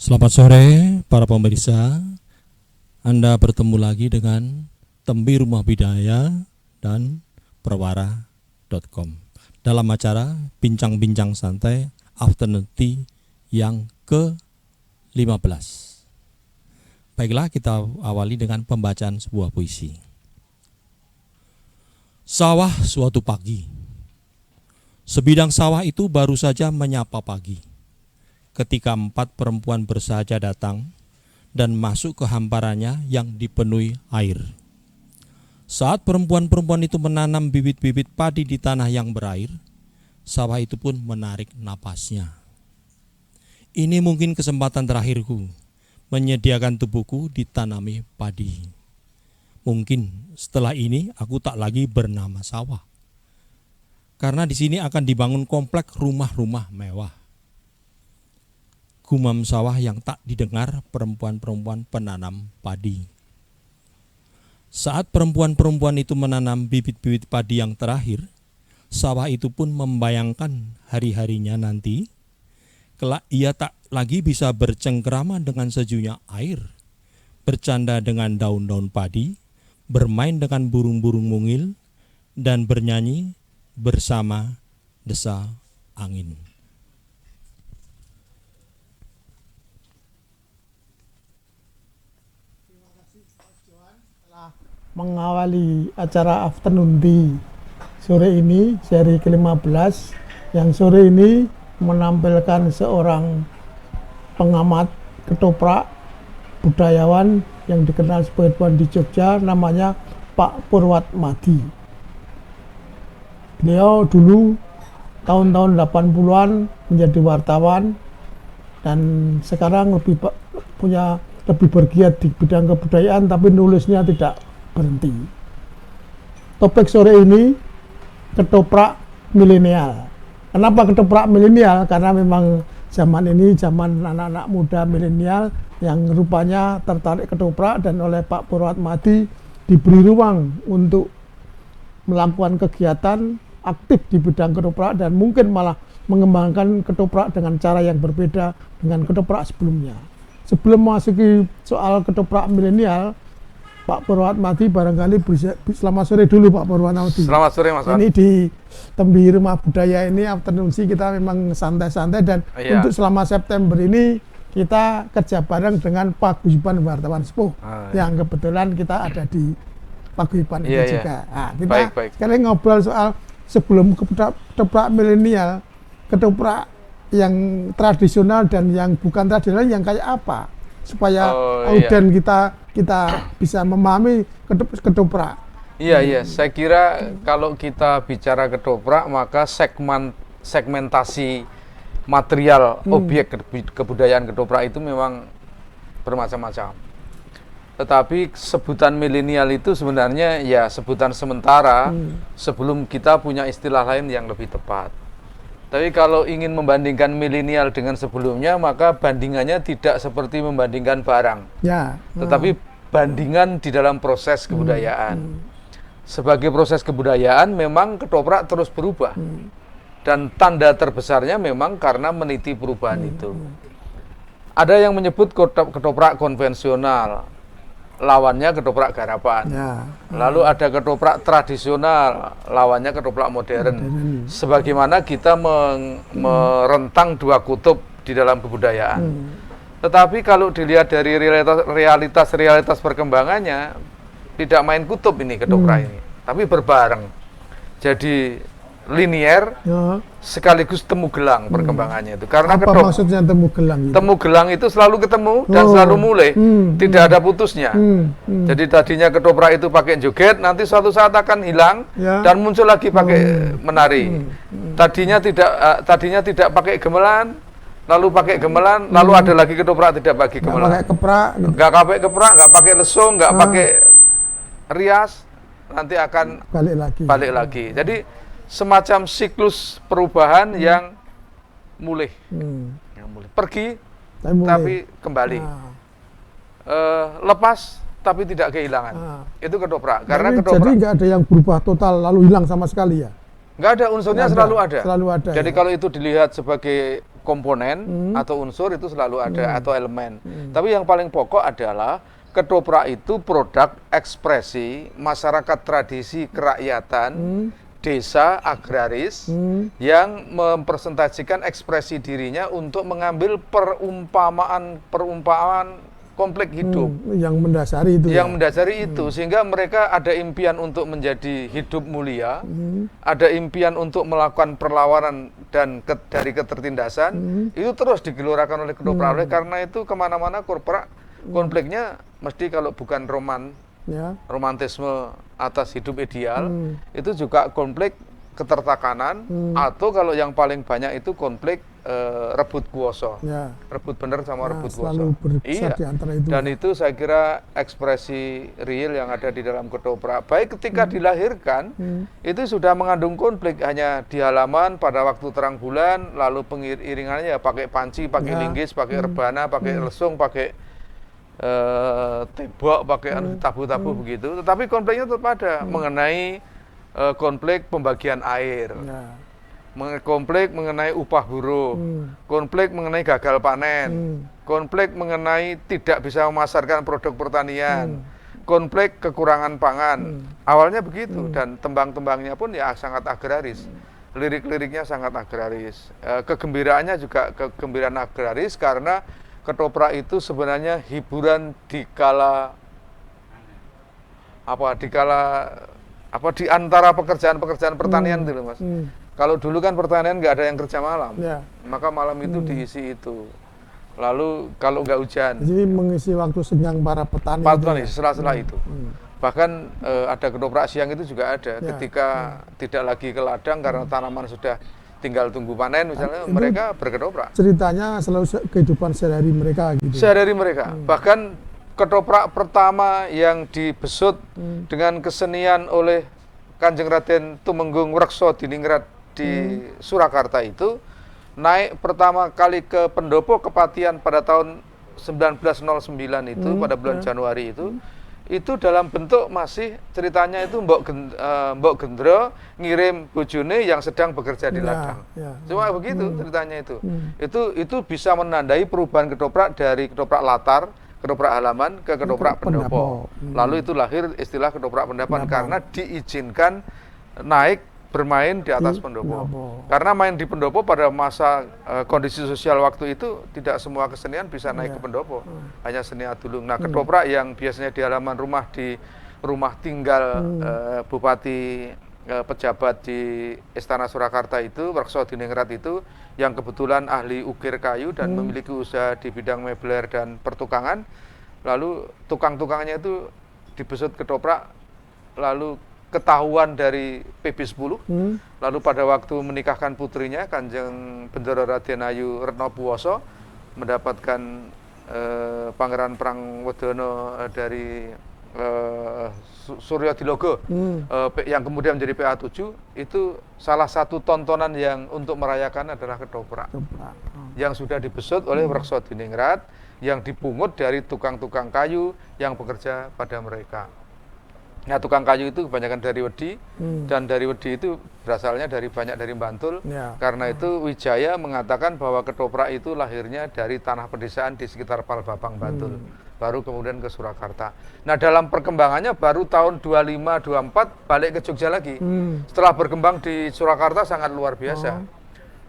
Selamat sore para pemirsa. Anda bertemu lagi dengan Tembi Rumah Bidaya dan Perwara.com dalam acara Bincang-Bincang Santai Afternoon Tea yang ke-15. Baiklah, kita awali dengan pembacaan sebuah puisi. Sawah suatu pagi. Sebidang sawah itu baru saja menyapa pagi, ketika 4 perempuan bersahaja datang dan masuk ke hamparannya yang dipenuhi air. Saat perempuan-perempuan itu menanam bibit-bibit padi di tanah yang berair, sawah itu pun menarik napasnya. Ini mungkin kesempatan terakhirku menyediakan tubuhku ditanami padi. Mungkin setelah ini aku tak lagi bernama sawah, karena di sini akan dibangun komplek rumah-rumah mewah. Gumam sawah yang tak didengar perempuan-perempuan penanam padi. Saat perempuan-perempuan itu menanam bibit-bibit padi yang terakhir, sawah itu pun membayangkan hari-harinya nanti, kelak ia tak lagi bisa bercengkrama dengan sejuknya air, bercanda dengan daun-daun padi, bermain dengan burung-burung mungil, dan bernyanyi bersama desa angin. Mengawali acara Afternoon Tea sore ini, seri ke-15, yang sore ini menampilkan seorang pengamat ketoprak budayawan yang dikenal sebagai Tuan di Jogja, namanya Pak Purwatmadi. Beliau dulu tahun-tahun 80-an menjadi wartawan dan sekarang lebih bergiat di bidang kebudayaan, tapi nulisnya tidak berhenti. Topik sore ini ketoprak milenial. Kenapa ketoprak milenial? Karena memang zaman ini zaman anak-anak muda milenial yang rupanya tertarik ketoprak, dan oleh Pak Purwatmadi diberi ruang untuk melakukan kegiatan aktif di bidang ketoprak dan mungkin malah mengembangkan ketoprak dengan cara yang berbeda dengan ketoprak sebelumnya. Sebelum memasuki soal ketoprak milenial, Pak Purwatmadi barangkali selamat sore dulu Pak Purwatmadi. Selamat sore Mas. Ini di Tembi Rumah Budaya ini afternoon tea kita memang santai-santai, dan untuk selama September ini kita kerja bareng dengan Paguyuban Wartawan Sepuh yang kebetulan kita ada di Paguyuban itu juga. Nah, kita sekarang ngobrol soal sebelum ketoprak milenial, ketoprak yang tradisional dan yang bukan tradisional yang kayak apa, supaya audien kita bisa memahami ketoprak. Iya, saya kira kalau kita bicara ketoprak, maka segmentasi material objek kebudayaan ketoprak itu memang bermacam-macam. Tetapi sebutan milenial itu sebenarnya ya sebutan sementara sebelum kita punya istilah lain yang lebih tepat. Tapi kalau ingin membandingkan milenial dengan sebelumnya, maka bandingannya tidak seperti membandingkan barang, tetapi bandingan di dalam proses kebudayaan. Sebagai proses kebudayaan, memang ketoprak terus berubah, dan tanda terbesarnya memang karena meniti perubahan itu. Ada yang menyebut ketoprak konvensional, lawannya ketoprak garapan. Lalu ada ketoprak tradisional, lawannya ketoprak modern. Sebagaimana kita merentang dua kutub di dalam kebudayaan. Tetapi kalau dilihat dari realitas perkembangannya, tidak main kutub ini ketoprak ini, tapi berbareng. Jadi linier sekaligus temu gelang perkembangannya itu. Karena apa maksudnya temu gelang? Temu gelang itu selalu ketemu dan selalu mulai, tidak ada putusnya. Jadi tadinya ketoprak itu pakai joget, nanti suatu saat akan hilang dan muncul lagi pakai menari. Tadinya tidak pakai gemelan, lalu pakai gemelan, lalu ada lagi ketoprak tidak pakai gemelan. Nggak pakai keprak, nggak pakai lesung, nggak pakai rias, nanti akan balik lagi. Jadi semacam siklus perubahan yang mulai, pergi tapi kembali, lepas tapi tidak kehilangan. Itu ketoprak. Karena ketoprak. Jadi nggak ada yang berubah total lalu hilang sama sekali ya? Nggak ada, unsurnya selalu ada. Selalu ada. Jadi kalau itu dilihat sebagai komponen atau unsur itu selalu ada atau elemen. Tapi yang paling pokok adalah ketoprak itu produk ekspresi masyarakat tradisi kerakyatan desa agraris yang mempresentasikan ekspresi dirinya untuk mengambil perumpamaan konflik hidup yang mendasari itu yang mendasari itu, sehingga mereka ada impian untuk menjadi hidup mulia, ada impian untuk melakukan perlawanan dan dari ketertindasan, itu terus digelurakan oleh ketoprak. Oleh karena itu kemana-mana ketoprak konfliknya mesti kalau bukan romantisme atas hidup ideal, itu juga konflik ketertakanan, atau kalau yang paling banyak itu konflik rebut kuoso, rebut bener sama rebut kuoso. Iya. Itu. Dan itu saya kira ekspresi real yang ada di dalam ketoprak. Baik ketika dilahirkan, itu sudah mengandung konflik, hanya di halaman pada waktu terang bulan, lalu pengiringannya ya pakai panci, pakai linggis, pakai rebana, pakai lesung, pakai tembok, pakai tabu-tabu begitu. Tetapi konfliknya tetap ada mengenai konflik pembagian air. Konflik mengenai upah buruh, konflik mengenai gagal panen, konflik mengenai tidak bisa memasarkan produk pertanian, konflik kekurangan pangan. Awalnya begitu, dan tembang-tembangnya pun ya sangat agraris, lirik-liriknya sangat agraris. Kegembiraannya juga kegembiraan agraris, karena ketoprak itu sebenarnya hiburan di antara pekerjaan-pekerjaan pertanian itu, Mas. Kalau dulu kan pertanian nggak ada yang kerja malam, maka malam itu diisi itu. Lalu kalau nggak hujan, jadi mengisi waktu senggang para petani. Setelah itu. Bahkan ada ketoprak siang itu juga ada, ketika tidak lagi ke ladang karena tanaman sudah tinggal tunggu panen, misalnya mereka berketoprak. Ceritanya selalu kehidupan sehari-hari mereka gitu. Sehari-hari mereka. Bahkan ketoprak pertama yang dibesut dengan kesenian oleh Kanjeng Raden Tumenggung Rekso Diningrat di Surakarta itu naik pertama kali ke pendopo Kepatian pada tahun 1909 itu, pada bulan Januari itu dalam bentuk masih ceritanya itu Mbok Gendro ngirim bojone yang sedang bekerja di ladang. Cuma begitu ceritanya itu. Itu bisa menandai perubahan ketoprak dari ketoprak latar, ketoprak halaman ke ketoprak pendopo. Lalu itu lahir istilah ketoprak pendapan karena diizinkan naik bermain di atas pendopo. Karena main di pendopo pada masa kondisi sosial waktu itu tidak semua kesenian bisa naik ke pendopo, hanya seni adulung. Nah, ketoprak yang biasanya di halaman rumah, di rumah tinggal bupati pejabat di Istana Surakarta itu, Rekso Diningrat itu, yang kebetulan ahli ukir kayu dan memiliki usaha di bidang meubiler dan pertukangan, lalu tukang-tukangnya itu dibesut ketoprak, lalu ketahuan dari PB10, lalu pada waktu menikahkan putrinya Kanjeng Bendoro Raden Ayu Retnobuwoso mendapatkan Pangeran Prangwodono dari Suryo Dilogo yang kemudian menjadi PA7, itu salah satu tontonan yang untuk merayakan adalah ketoprak yang sudah dibesut oleh Rekso Diningrat, yang dipungut dari tukang-tukang kayu yang bekerja pada mereka. Nah, tukang kayu itu kebanyakan dari Wedi, dan dari Wedi itu berasalnya banyak dari Bantul. Karena itu Wijaya mengatakan bahwa ketoprak itu lahirnya dari tanah pedesaan di sekitar Palbabang, Bantul. Baru kemudian ke Surakarta. Nah, dalam perkembangannya baru tahun 25-24 balik ke Jogja lagi. Setelah berkembang di Surakarta sangat luar biasa.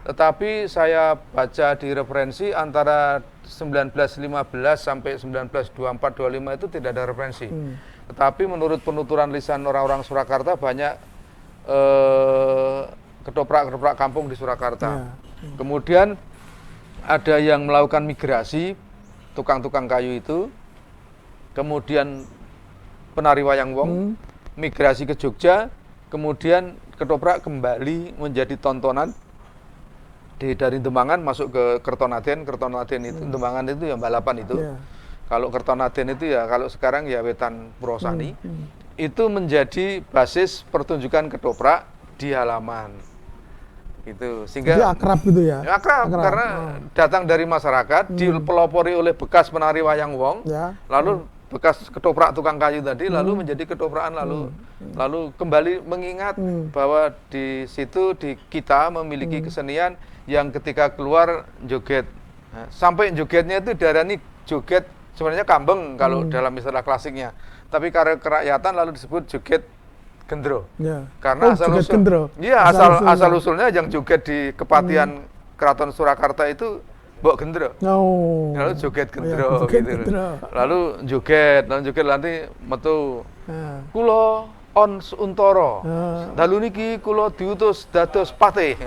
Tetapi saya baca di referensi antara 1915 sampai 1924-25 itu tidak ada referensi. Tetapi menurut penuturan lisan orang-orang Surakarta banyak ketoprak-ketoprak kampung di Surakarta. Kemudian ada yang melakukan migrasi tukang-tukang kayu itu, kemudian penari wayang wong migrasi ke Jogja, kemudian ketoprak kembali menjadi tontonan dari Demangan masuk ke Kertonaden. Kertonaden itu Demangan itu yang balapan itu. Kalau Kertonaden itu ya, kalau sekarang ya Wetan Purwosani, itu menjadi basis pertunjukan ketoprak di halaman. Itu sehingga jadi akrab gitu ya. Akrab. Karena datang dari masyarakat, dipelopori oleh bekas penari wayang wong, lalu bekas ketoprak tukang kayu tadi, lalu menjadi ketoprakan, lalu kembali mengingat bahwa di situ kita memiliki kesenian yang ketika keluar joget. Nah, sampai jogetnya itu diarani joget sebenarnya kambeng kalau dalam istilah klasiknya. Tapi karena kerakyatan lalu disebut joget gendro. Ya. Karena joget gendro. Iya, asal usulnya yang joget di Kepatihan Keraton Surakarta itu Mbok Gendro. Oh. Lalu joget gendro Ya, joget gitu. gendro. Lalu joget nanti metu Ya. kula on Untara. Ya. Dalu niki kula diutus dados patih.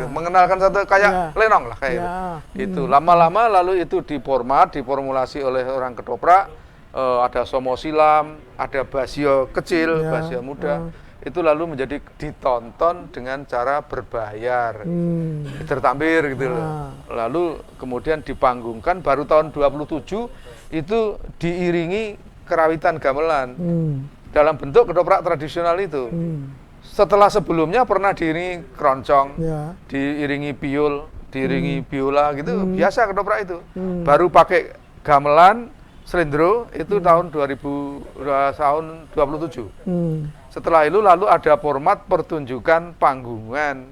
Mengenalkan satu kayak lenong lah kayak itu. Lama-lama lalu itu diformulasi oleh orang ketoprak. Ada somo silam, ada basio kecil, basio muda. Itu lalu menjadi ditonton dengan cara berbayar, tertampir gitu loh. Lalu kemudian dipanggungkan baru tahun 27 itu diiringi kerawitan gamelan dalam bentuk ketoprak tradisional itu. Setelah sebelumnya pernah diiringi keroncong, diiringi piul, diiringi biola gitu, biasa ketoprak itu. Baru pakai gamelan, selendro itu tahun 27. Setelah itu lalu ada format pertunjukan panggungan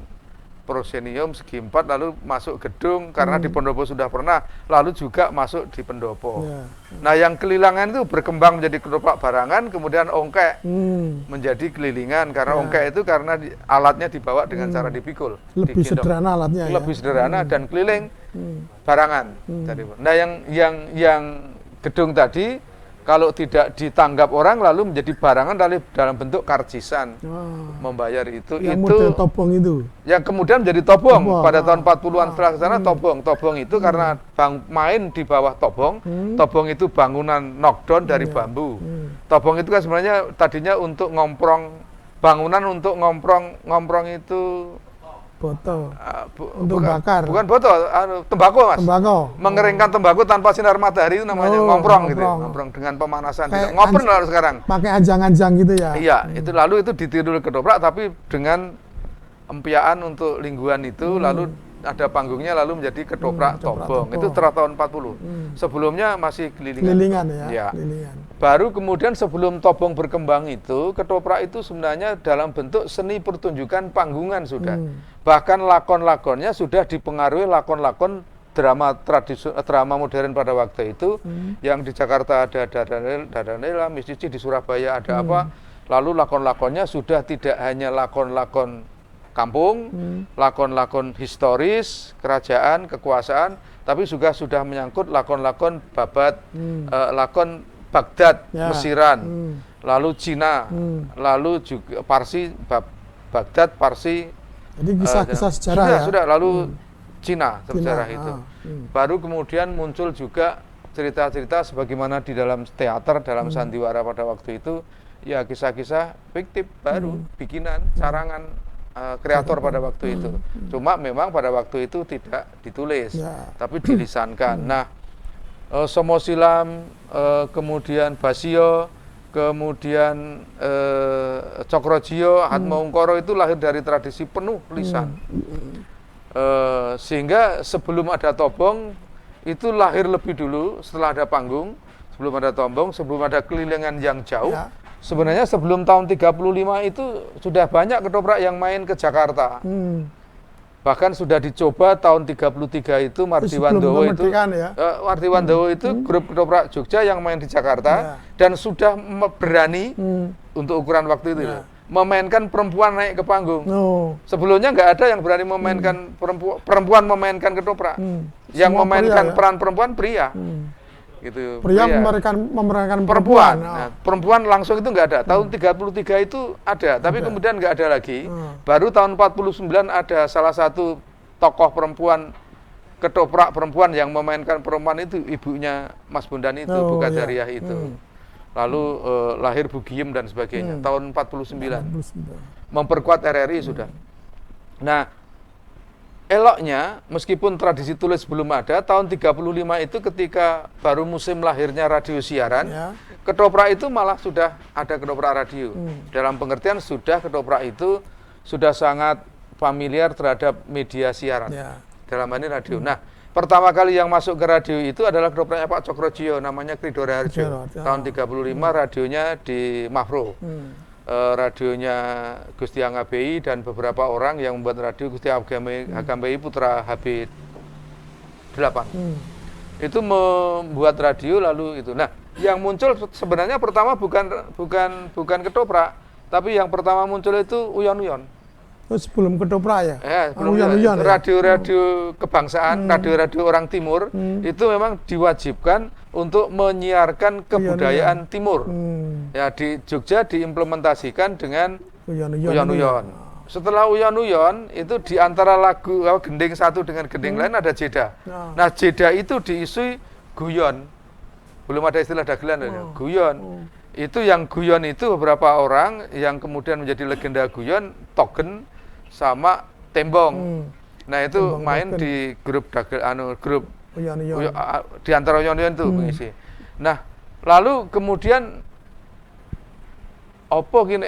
prosenium segi 4 lalu masuk gedung karena di pendopo sudah pernah, lalu juga masuk di pendopo. Nah yang kelilangan itu berkembang menjadi ketoprak barangan, kemudian ongkek menjadi kelilingan karena ongkek itu karena alatnya dibawa dengan cara dipikul. Lebih sederhana alatnya. Lebih sederhana dan keliling barangan. Nah yang gedung tadi kalau tidak ditanggap orang lalu menjadi barangan dalam bentuk karcisan. Membayar itu yang model tobong itu. Yang kemudian menjadi tobong pada tahun 40-an setelah sana tobong. Tobong itu karena main di bawah tobong. Tobong itu bangunan knockdown dari bambu. Tobong itu kan sebenarnya tadinya untuk ngomprong bangunan untuk ngomprong itu botol untuk bakar. Bukan botol, tembakau Mas. Tembakau. Mengeringkan tembakau tanpa sinar matahari itu namanya ngomprong gitu. Ngomprong dengan pemanasan gitu. Ngoper lalu sekarang. Pakai anjang-anjang gitu ya. Iya, itu lalu itu ditiru ketoprak tapi dengan empiaan untuk lingguan itu lalu ada panggungnya lalu menjadi ketoprak tobong. Itu setelah tahun 40. Sebelumnya masih kelilingan. Kelilingan ya. Kelilingan. Baru kemudian sebelum tobong berkembang itu, ketoprak itu sebenarnya dalam bentuk seni pertunjukan panggungan sudah. Bahkan lakon-lakonnya sudah dipengaruhi lakon-lakon drama modern pada waktu itu. Yang di Jakarta ada Dardanella, Miss Cici, di Surabaya ada apa. Lalu lakon-lakonnya sudah tidak hanya lakon-lakon kampung, lakon-lakon historis, kerajaan, kekuasaan, tapi juga sudah menyangkut lakon-lakon babat, lakon Baghdad, Mesiran, lalu Cina, lalu juga Parsi, Baghdad, Parsi. Jadi kisah-kisah sejarah sudah, lalu Cina sejarah itu. Baru kemudian muncul juga cerita-cerita sebagaimana di dalam teater, dalam sandiwara pada waktu itu, ya kisah-kisah fiktif baru, bikinan, sarangan kreator pada waktu itu. Cuma memang pada waktu itu tidak ditulis, tapi dilisankan. Nah, somo silam, kemudian basio, kemudian Cokrojiyo, Hatmaungkara itu lahir dari tradisi penuh lisan. Sehingga sebelum ada tobong itu lahir lebih dulu setelah ada panggung, sebelum ada tobong, sebelum ada kelilingan yang jauh. Sebenarnya sebelum tahun 35 itu sudah banyak ketoprak yang main ke Jakarta. Bahkan sudah dicoba tahun 33 itu Mardiwandowo itu Mardiwandowo itu grup ketoprak Jogja yang main di Jakarta dan sudah berani untuk ukuran waktu itu memainkan perempuan naik ke panggung. Sebelumnya nggak ada yang berani memainkan perempuan memainkan ketoprak. Yang memainkan peran perempuan pria. Gitu. Pria memerankan perempuan. Nah, perempuan langsung itu nggak ada. Tahun 33 itu ada, tapi kemudian nggak ada lagi. Baru tahun 49 ada salah satu tokoh perempuan ketoprak perempuan yang memainkan perempuan itu ibunya Mas Bondan itu, bukan Jariah itu. Lalu lahir Bugiem dan sebagainya. Tahun 49. Memperkuat RRI sudah. Nah, eloknya, meskipun tradisi tulis belum ada, tahun 35 itu ketika baru musim lahirnya radio siaran, ketoprak itu malah sudah ada ketoprak radio. Dalam pengertian sudah ketoprak itu sudah sangat familiar terhadap media siaran. Dalam hal ini radio. Nah, pertama kali yang masuk ke radio itu adalah ketopraknya Pak Cokrojiyo, namanya Kridora Harjo. Tahun 35 radionya di Mahfro. radionya Gusti HKBI dan beberapa orang yang membuat radio Gusti HKBI Putra HB8. Itu membuat radio lalu itu. Nah, yang muncul sebenarnya pertama bukan ketoprak, tapi yang pertama muncul itu uyon-uyon. Sebelum ketoprak ya? Sebelum radio-radio kebangsaan, radio-radio orang timur itu memang diwajibkan untuk menyiarkan kebudayaan timur. Ya, di Jogja diimplementasikan dengan uyon-uyon. Setelah uyon-uyon itu di antara lagu gending satu dengan gending lain ada jeda. Nah, jeda itu diisi guyon. Belum ada istilah dagelan, guyon. Itu yang guyon itu beberapa orang yang kemudian menjadi legenda guyon, Togen sama Tembong. Nah, itu Tembong main Togen. Di grup grup uyon-uyon. Di antara uyon-uyon itu mengisi. Nah, lalu kemudian opo gini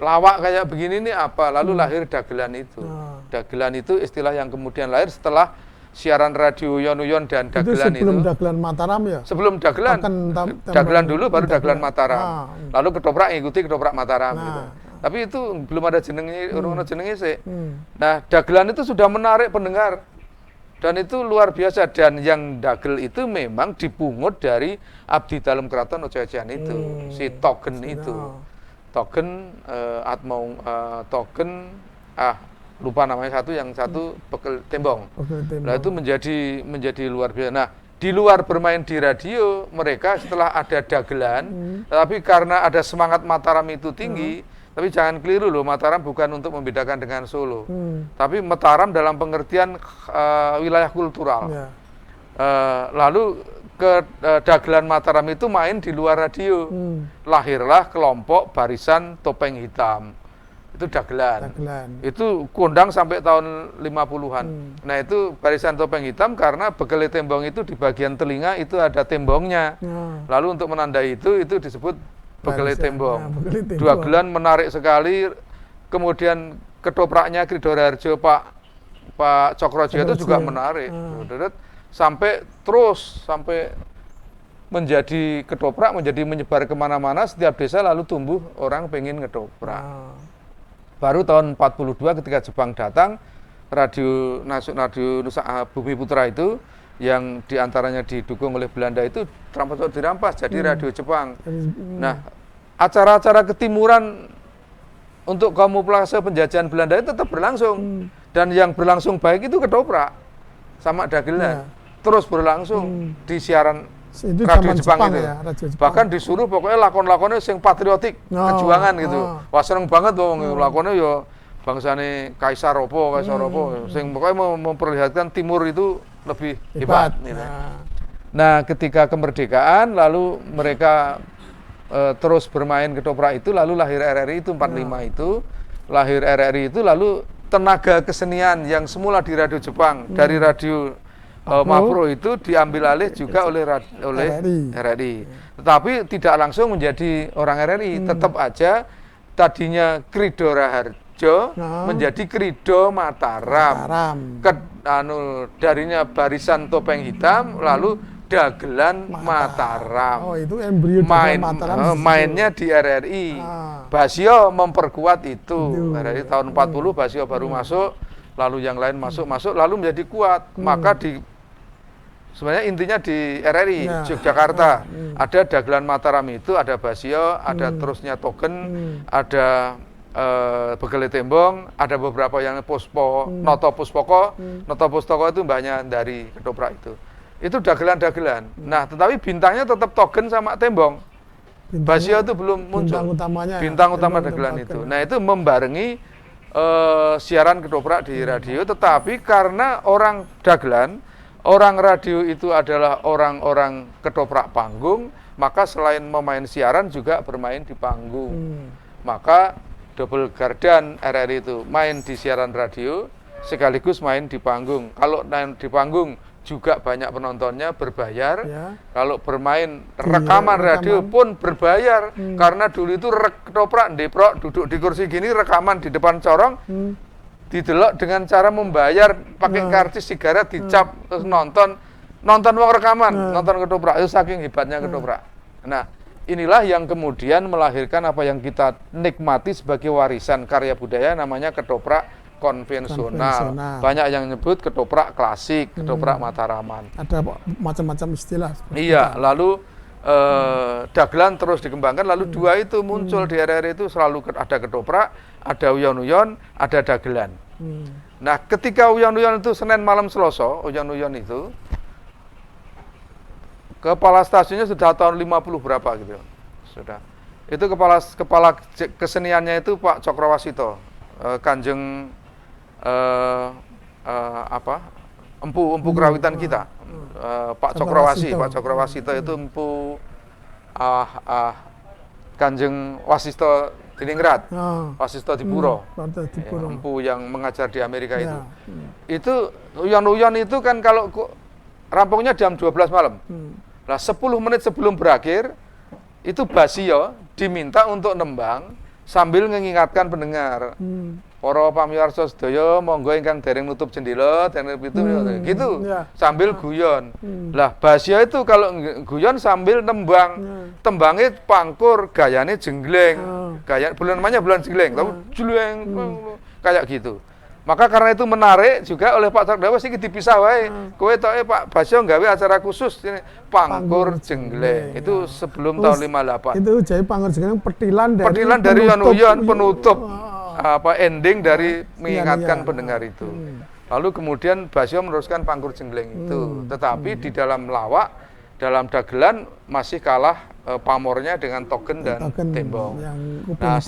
lawak kayak begini nih apa? Lalu lahir dagelan itu. Dagelan itu istilah yang kemudian lahir setelah siaran radio uyon-uyon dan dagelan itu. Sebelum dagelan Mataram ya? Sebelum dagelan. Dagelan dulu baru dagelan Mataram. Lalu ketoprak ngikuti ketoprak Mataram gitu. Tapi itu belum ada jenengnya sih. Nah, dagelan itu sudah menarik pendengar. Dan itu luar biasa. Dan yang dagel itu memang dipungut dari abdi dalam keraton Ojo-Ojoan itu. Si Togen itu. Togen, Togen, lupa namanya satu, yang satu Bekel Tembong. Nah, itu menjadi luar biasa. Nah, di luar bermain di radio, mereka setelah ada dagelan, tapi karena ada semangat Mataram itu tinggi, tapi jangan keliru loh, Mataram bukan untuk membedakan dengan Solo. Tapi Mataram dalam pengertian wilayah kultural. Lalu dagelan Mataram itu main di luar radio. Lahirlah kelompok Barisan Topeng Hitam. Itu dagelan. Itu kondang sampai tahun 50-an. Nah, itu Barisan Topeng Hitam karena bekele tembong itu di bagian telinga itu ada tembongnya. Lalu untuk menandai itu disebut bekele tembong. Dagelan menarik sekali. Kemudian ketopraknya Kridoro Harjo Pak Cokrojo itu juga menarik. Sampai menjadi ketoprak, menyebar kemana-mana, setiap desa lalu tumbuh orang pengen ketoprak. Baru tahun 42 ketika Jepang datang, radio Bumi Putra itu yang diantaranya didukung oleh Belanda itu dirampas jadi radio Jepang. Nah, acara-acara ketimuran untuk kamuflase penjajahan Belanda itu tetap berlangsung. Dan yang berlangsung baik itu ketoprak sama dagelan. Terus berlangsung di siaran itu radio Jepang itu. Ya, radio Jepang. Bahkan disuruh pokoknya lakon-lakonnya sing patriotik, kejuangan gitu. Wah, seneng banget wong lakonnya ya bangsane Kaisar opo, sing pokoknya memperlihatkan timur itu lebih hebat. Nah, ketika kemerdekaan lalu mereka terus bermain ketoprak itu, lalu lahir RRI itu 45 itu. Lahir RRI itu lalu tenaga kesenian yang semula di radio Jepang dari radio Mapro itu diambil alih juga oleh RRI. Tetapi tidak langsung menjadi orang RRI, tetap aja tadinya Kridoro Harjo menjadi Krido Mataram. Darinya Barisan Topeng Hitam lalu Dagelan Mataram. Itu embrio Mataram. Mainnya di RRI. Basio memperkuat itu. RRI tahun 40 Basio baru masuk, lalu yang lain masuk lalu menjadi kuat. Maka sebenarnya intinya di RRI Yogyakarta ada Dagelan Mataram itu, ada Basio, ada terusnya Togen, ada Bekele Tembong, ada beberapa yang Noto Puspoko itu mbahnya dari ketoprak itu. Itu dagelan-dagelan. Nah, tetapi bintangnya tetap Togen sama Tembong. Basio itu belum muncul. Bintang utama dagelan itu. Nah, itu membarengi siaran ketoprak di radio, tetapi karena orang dagelan, orang radio itu adalah orang-orang ketoprak panggung, maka selain memain siaran juga bermain di panggung. Maka double gardan RRI itu main di siaran radio sekaligus main di panggung. Kalau main di panggung juga banyak penontonnya, berbayar. Kalau bermain rekaman radio pun berbayar. Karena dulu itu ketoprak deprok duduk di kursi gini, rekaman di depan corong, didelok dengan cara membayar pakai karcis sigaret, dicap, terus nonton uang rekaman, nonton ketoprak. Itu saking hebatnya ketoprak. Nah, inilah yang kemudian melahirkan apa yang kita nikmati sebagai warisan karya budaya namanya ketoprak konvensional. Banyak yang nyebut ketoprak klasik, ketoprak Mataraman. Ada macam-macam istilah. Iya, lalu dagelan terus dikembangkan, lalu dua itu muncul di area itu selalu ada ketoprak, ada uyon-uyon, ada dagelan. Nah, ketika uyon-uyon itu Senin malam Selasa, uyon-uyon itu kepala stasiunnya sudah tahun 50 berapa gitu. Sudah. Itu kepala keseniannya itu Pak Cokrawasito, Kanjeng empu kerawitan kita. Pak Cokrawasito itu empu Kanjeng Wasisto Diningrat, Wasisto Dipuro, empu yang mengajar di Amerika itu. Itu uyon-uyon itu kan kalau rampungnya jam 12 malam. Nah, 10 menit sebelum berakhir itu Basio diminta untuk nembang sambil mengingatkan pendengar. Para pamirsa sedaya monggo ingkang dereng nutup jendela dereng itu gitu sambil guyon. Lah Basio itu kalau guyon sambil nembang. Tembangnya pangkur, gayane jengleng. Gaya namanya bulan jengleng, tahu jengleng kayak gitu. Maka karena itu menarik juga oleh Pak Cokrawasito iki dipisah wae. Kowe toke Pak Basio nggawe acara khusus ini pangkur jengleng. Itu sebelum tahun 58. Itu jadi pangkur jengleng petilan dari uyon-uyon penutup ending dari mengingatkan pendengar itu. Lalu kemudian Basio meneruskan pangkur jengleng itu. Tetapi di dalam lawak, dalam dagelan masih kalah pamornya dengan Togen dan Tembong. Nah,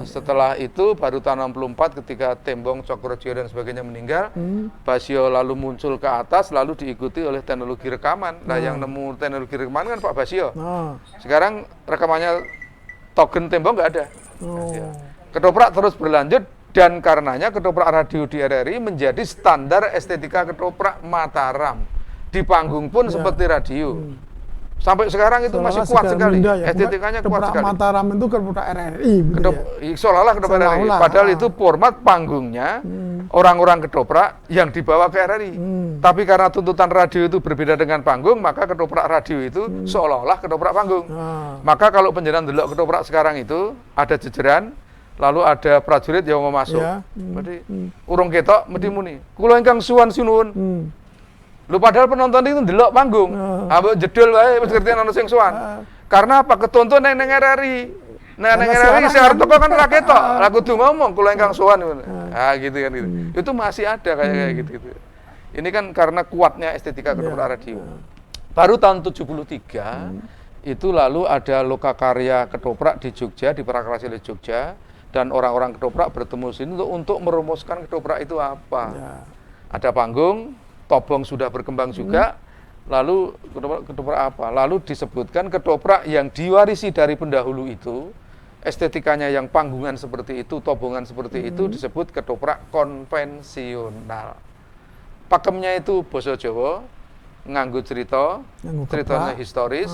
setelah itu baru tahun 64 ketika Tembong, Cokrojo dan sebagainya meninggal, Basio lalu muncul ke atas lalu diikuti oleh teknologi rekaman. Nah, yang nemu teknologi rekaman kan Pak Basio. Sekarang rekamannya Togen Tembong nggak ada. Ketoprak terus berlanjut dan karenanya ketoprak radio di RRI menjadi standar estetika ketoprak Mataram. Di panggung pun seperti radio. Sampai sekarang itu masih kuat sekali. Estetikanya kuat sekali. Mataram itu ketoprak RRI. Seolah-olah ketoprak RRI. Padahal itu format panggungnya orang-orang ketoprak yang dibawa ke RRI. Tapi karena tuntutan radio itu berbeda dengan panggung, maka ketoprak radio itu seolah-olah ketoprak panggung. Maka kalau penjenengan delok ketoprak sekarang itu ada jejeran, lalu ada prajurit yang mau masuk. Berarti urung ketok mesti muni. Kula ingkang suwan sinuwun. Lu padahal penonton itu ndelok panggung. Ambek jedul wae wis ngerti ana sing suwan. Karena apa ketonton nang RRI. Nah, nang RRI sing arep teko kan ra ketok. Lah kudu ngomong kula ingkang suwan. Gitu kan gitu. Itu masih ada kayak gitu. Ini kan karena kuatnya estetika ketoprak radio. Baru tahun 73 itu lalu ada lokakarya ketoprak di Jogja, di Prakarasila Jogja, dan orang-orang ketoprak bertemu sini untuk merumuskan ketoprak itu apa. Ada panggung, tobong sudah berkembang juga, lalu ketoprak apa? Lalu disebutkan ketoprak yang diwarisi dari pendahulu itu, estetikanya yang panggungan seperti itu, tobongan seperti itu disebut ketoprak konvensional. Pakemnya itu basa Jawa, nganggo ceritanya historis,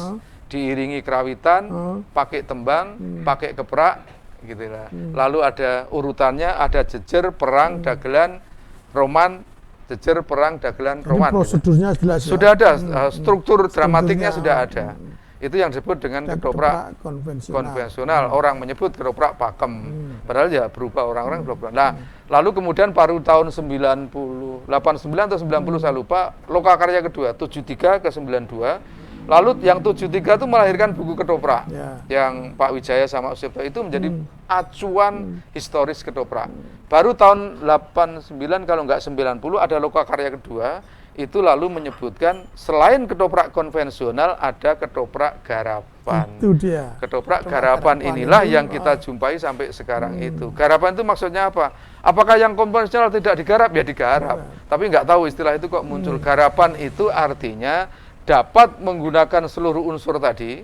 diiringi kerawitan, pakai tembang, pakai keprak, gitu lah. Lalu ada urutannya, ada jejer, perang, dagelan, roman, jejer, perang, dagelan, roman. Prosedurnya jelas. Sudah ada, struktur dramatiknya sudah ada. Itu yang disebut dengan ketoprak konvensional. Orang menyebut ketoprak pakem. Padahal ya berubah orang-orang berubah. Nah, lalu kemudian baru tahun 89 atau 90 saya lupa, lokakarya kedua 73 ke 92. Lalu yang 73 itu melahirkan buku ketoprak. Yang Pak Wijaya sama Usipto itu menjadi acuan historis ketoprak. Baru tahun 89 kalau enggak 90 ada lokakarya kedua. Itu lalu menyebutkan selain ketoprak konvensional ada ketoprak garapan. Itu dia. Ketoprak garapan inilah yang kita jumpai sampai sekarang itu. Garapan itu maksudnya apa? Apakah yang konvensional tidak digarap? Ya digarap. Tapi nggak tahu istilah itu kok muncul. Garapan itu artinya dapat menggunakan seluruh unsur tadi.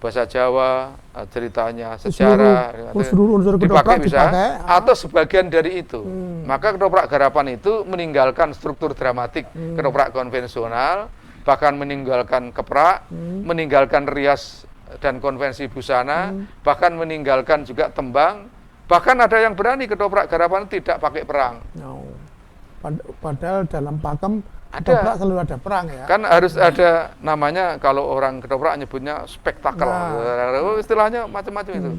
Bahasa Jawa, ceritanya, sejarah, seluruh unsur dipakai bisa, atau sebagian dari itu. Maka ketoprak garapan itu meninggalkan struktur dramatik ketoprak konvensional, bahkan meninggalkan keprak, meninggalkan rias dan konvensi busana, bahkan meninggalkan juga tembang, bahkan ada yang berani ketoprak garapan tidak pakai perang. Padahal dalam pakem Ketoprak selalu ada perang ya. Kan harus ada namanya, kalau orang ketoprak nyebutnya spektakel. Istilahnya macam-macam itu.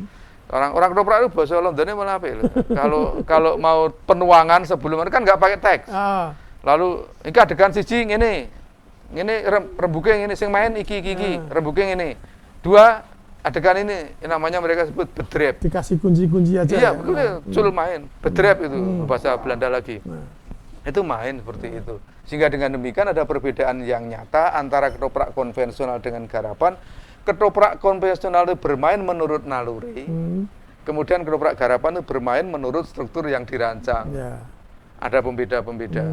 Orang ketoprak itu bahasa Londonnya malah apa ya? Kalau mau penuangan sebelum kan nggak pakai teks. Lalu ini adegan siji ngene rembuke ngene sing main iki rembuke ngene. Dua adegan ini namanya mereka sebut bedrep. Dikasih kunci-kunci aja. Iya, betul. Cul main. Bedrep itu bahasa Belanda lagi. Itu main seperti itu. Sehingga dengan demikian ada perbedaan yang nyata antara ketoprak konvensional dengan garapan. Ketoprak konvensional itu bermain menurut naluri. Kemudian ketoprak garapan itu bermain menurut struktur yang dirancang. Ya. Ada pembeda-pembeda.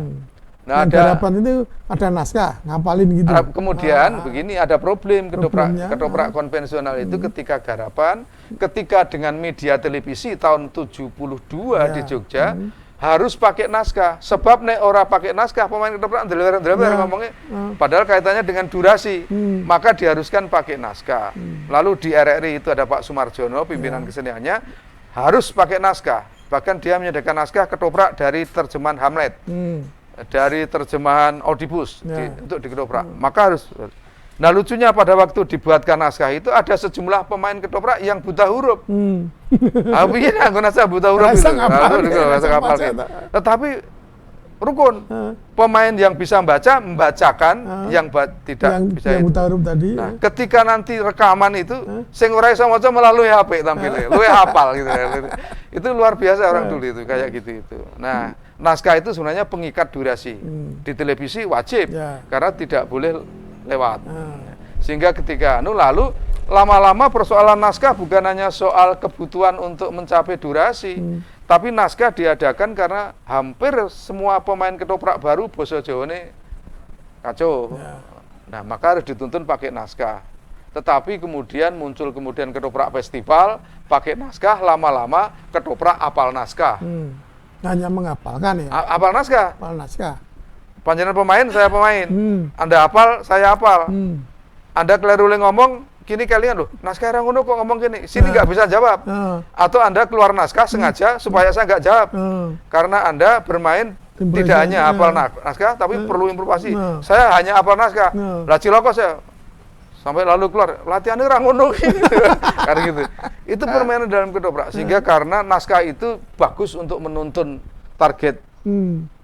Nah, garapan itu ada naskah, ngapalin gitu. Kemudian begini, ada problem ketoprak konvensional itu ketika garapan, ketika dengan media televisi tahun 72 di Jogja, harus pakai naskah. Sebab nek ora pakai naskah, pemain ketoprak ndeler-ndeler ngomongnya, padahal kaitannya dengan durasi, maka diharuskan pakai naskah. Lalu di RRI itu ada Pak Sumarjono, pimpinan keseniannya, harus pakai naskah. Bahkan dia menyediakan naskah ketoprak dari terjemahan Hamlet. Dari terjemahan Oedipus untuk di ketoprak. Maka harus. Nah, lucunya pada waktu dibuatkan naskah itu ada sejumlah pemain ketoprak yang buta huruf. Begini aku naskah buta huruf itu. Tetapi rukun. Pemain yang bisa membacakan, yang tidak bisa yang itu. buta huruf tadi. Nah, ketika nanti rekaman itu, sing ora iso maca melalui HP tampilnya, luwe hafal gitu. Itu luar biasa orang dulu itu kayak gitu itu. Nah, naskah itu sebenarnya pengikat durasi. Di televisi wajib karena tidak boleh lewat. Sehingga ketika lalu lama-lama persoalan naskah bukan hanya soal kebutuhan untuk mencapai durasi, tapi naskah diadakan karena hampir semua pemain ketoprak baru basa Jawane kacau. Nah, maka harus dituntun pakai naskah. Tetapi kemudian muncul ketoprak festival pakai naskah, lama-lama ketoprak apal naskah. Hanya menghafalkan ya. Apal naskah. Apal naskah. Panjenengan pemain, saya pemain. Anda hafal, saya hafal. Anda keliru ngomong, kini kalian loh, naskah yang ngono kok ngomong gini, sini nggak bisa jawab. Atau Anda keluar naskah sengaja supaya saya nggak jawab. Karena Anda bermain tidak hanya hafal naskah, tapi perlu improvisasi. Saya hanya hafal naskah. Lah ciloko saya. Sampai lalu keluar, latihannya orang ngono gitu. Karena gitu. Itu permainan dalam ketoprak. Sehingga karena naskah itu bagus untuk menuntun target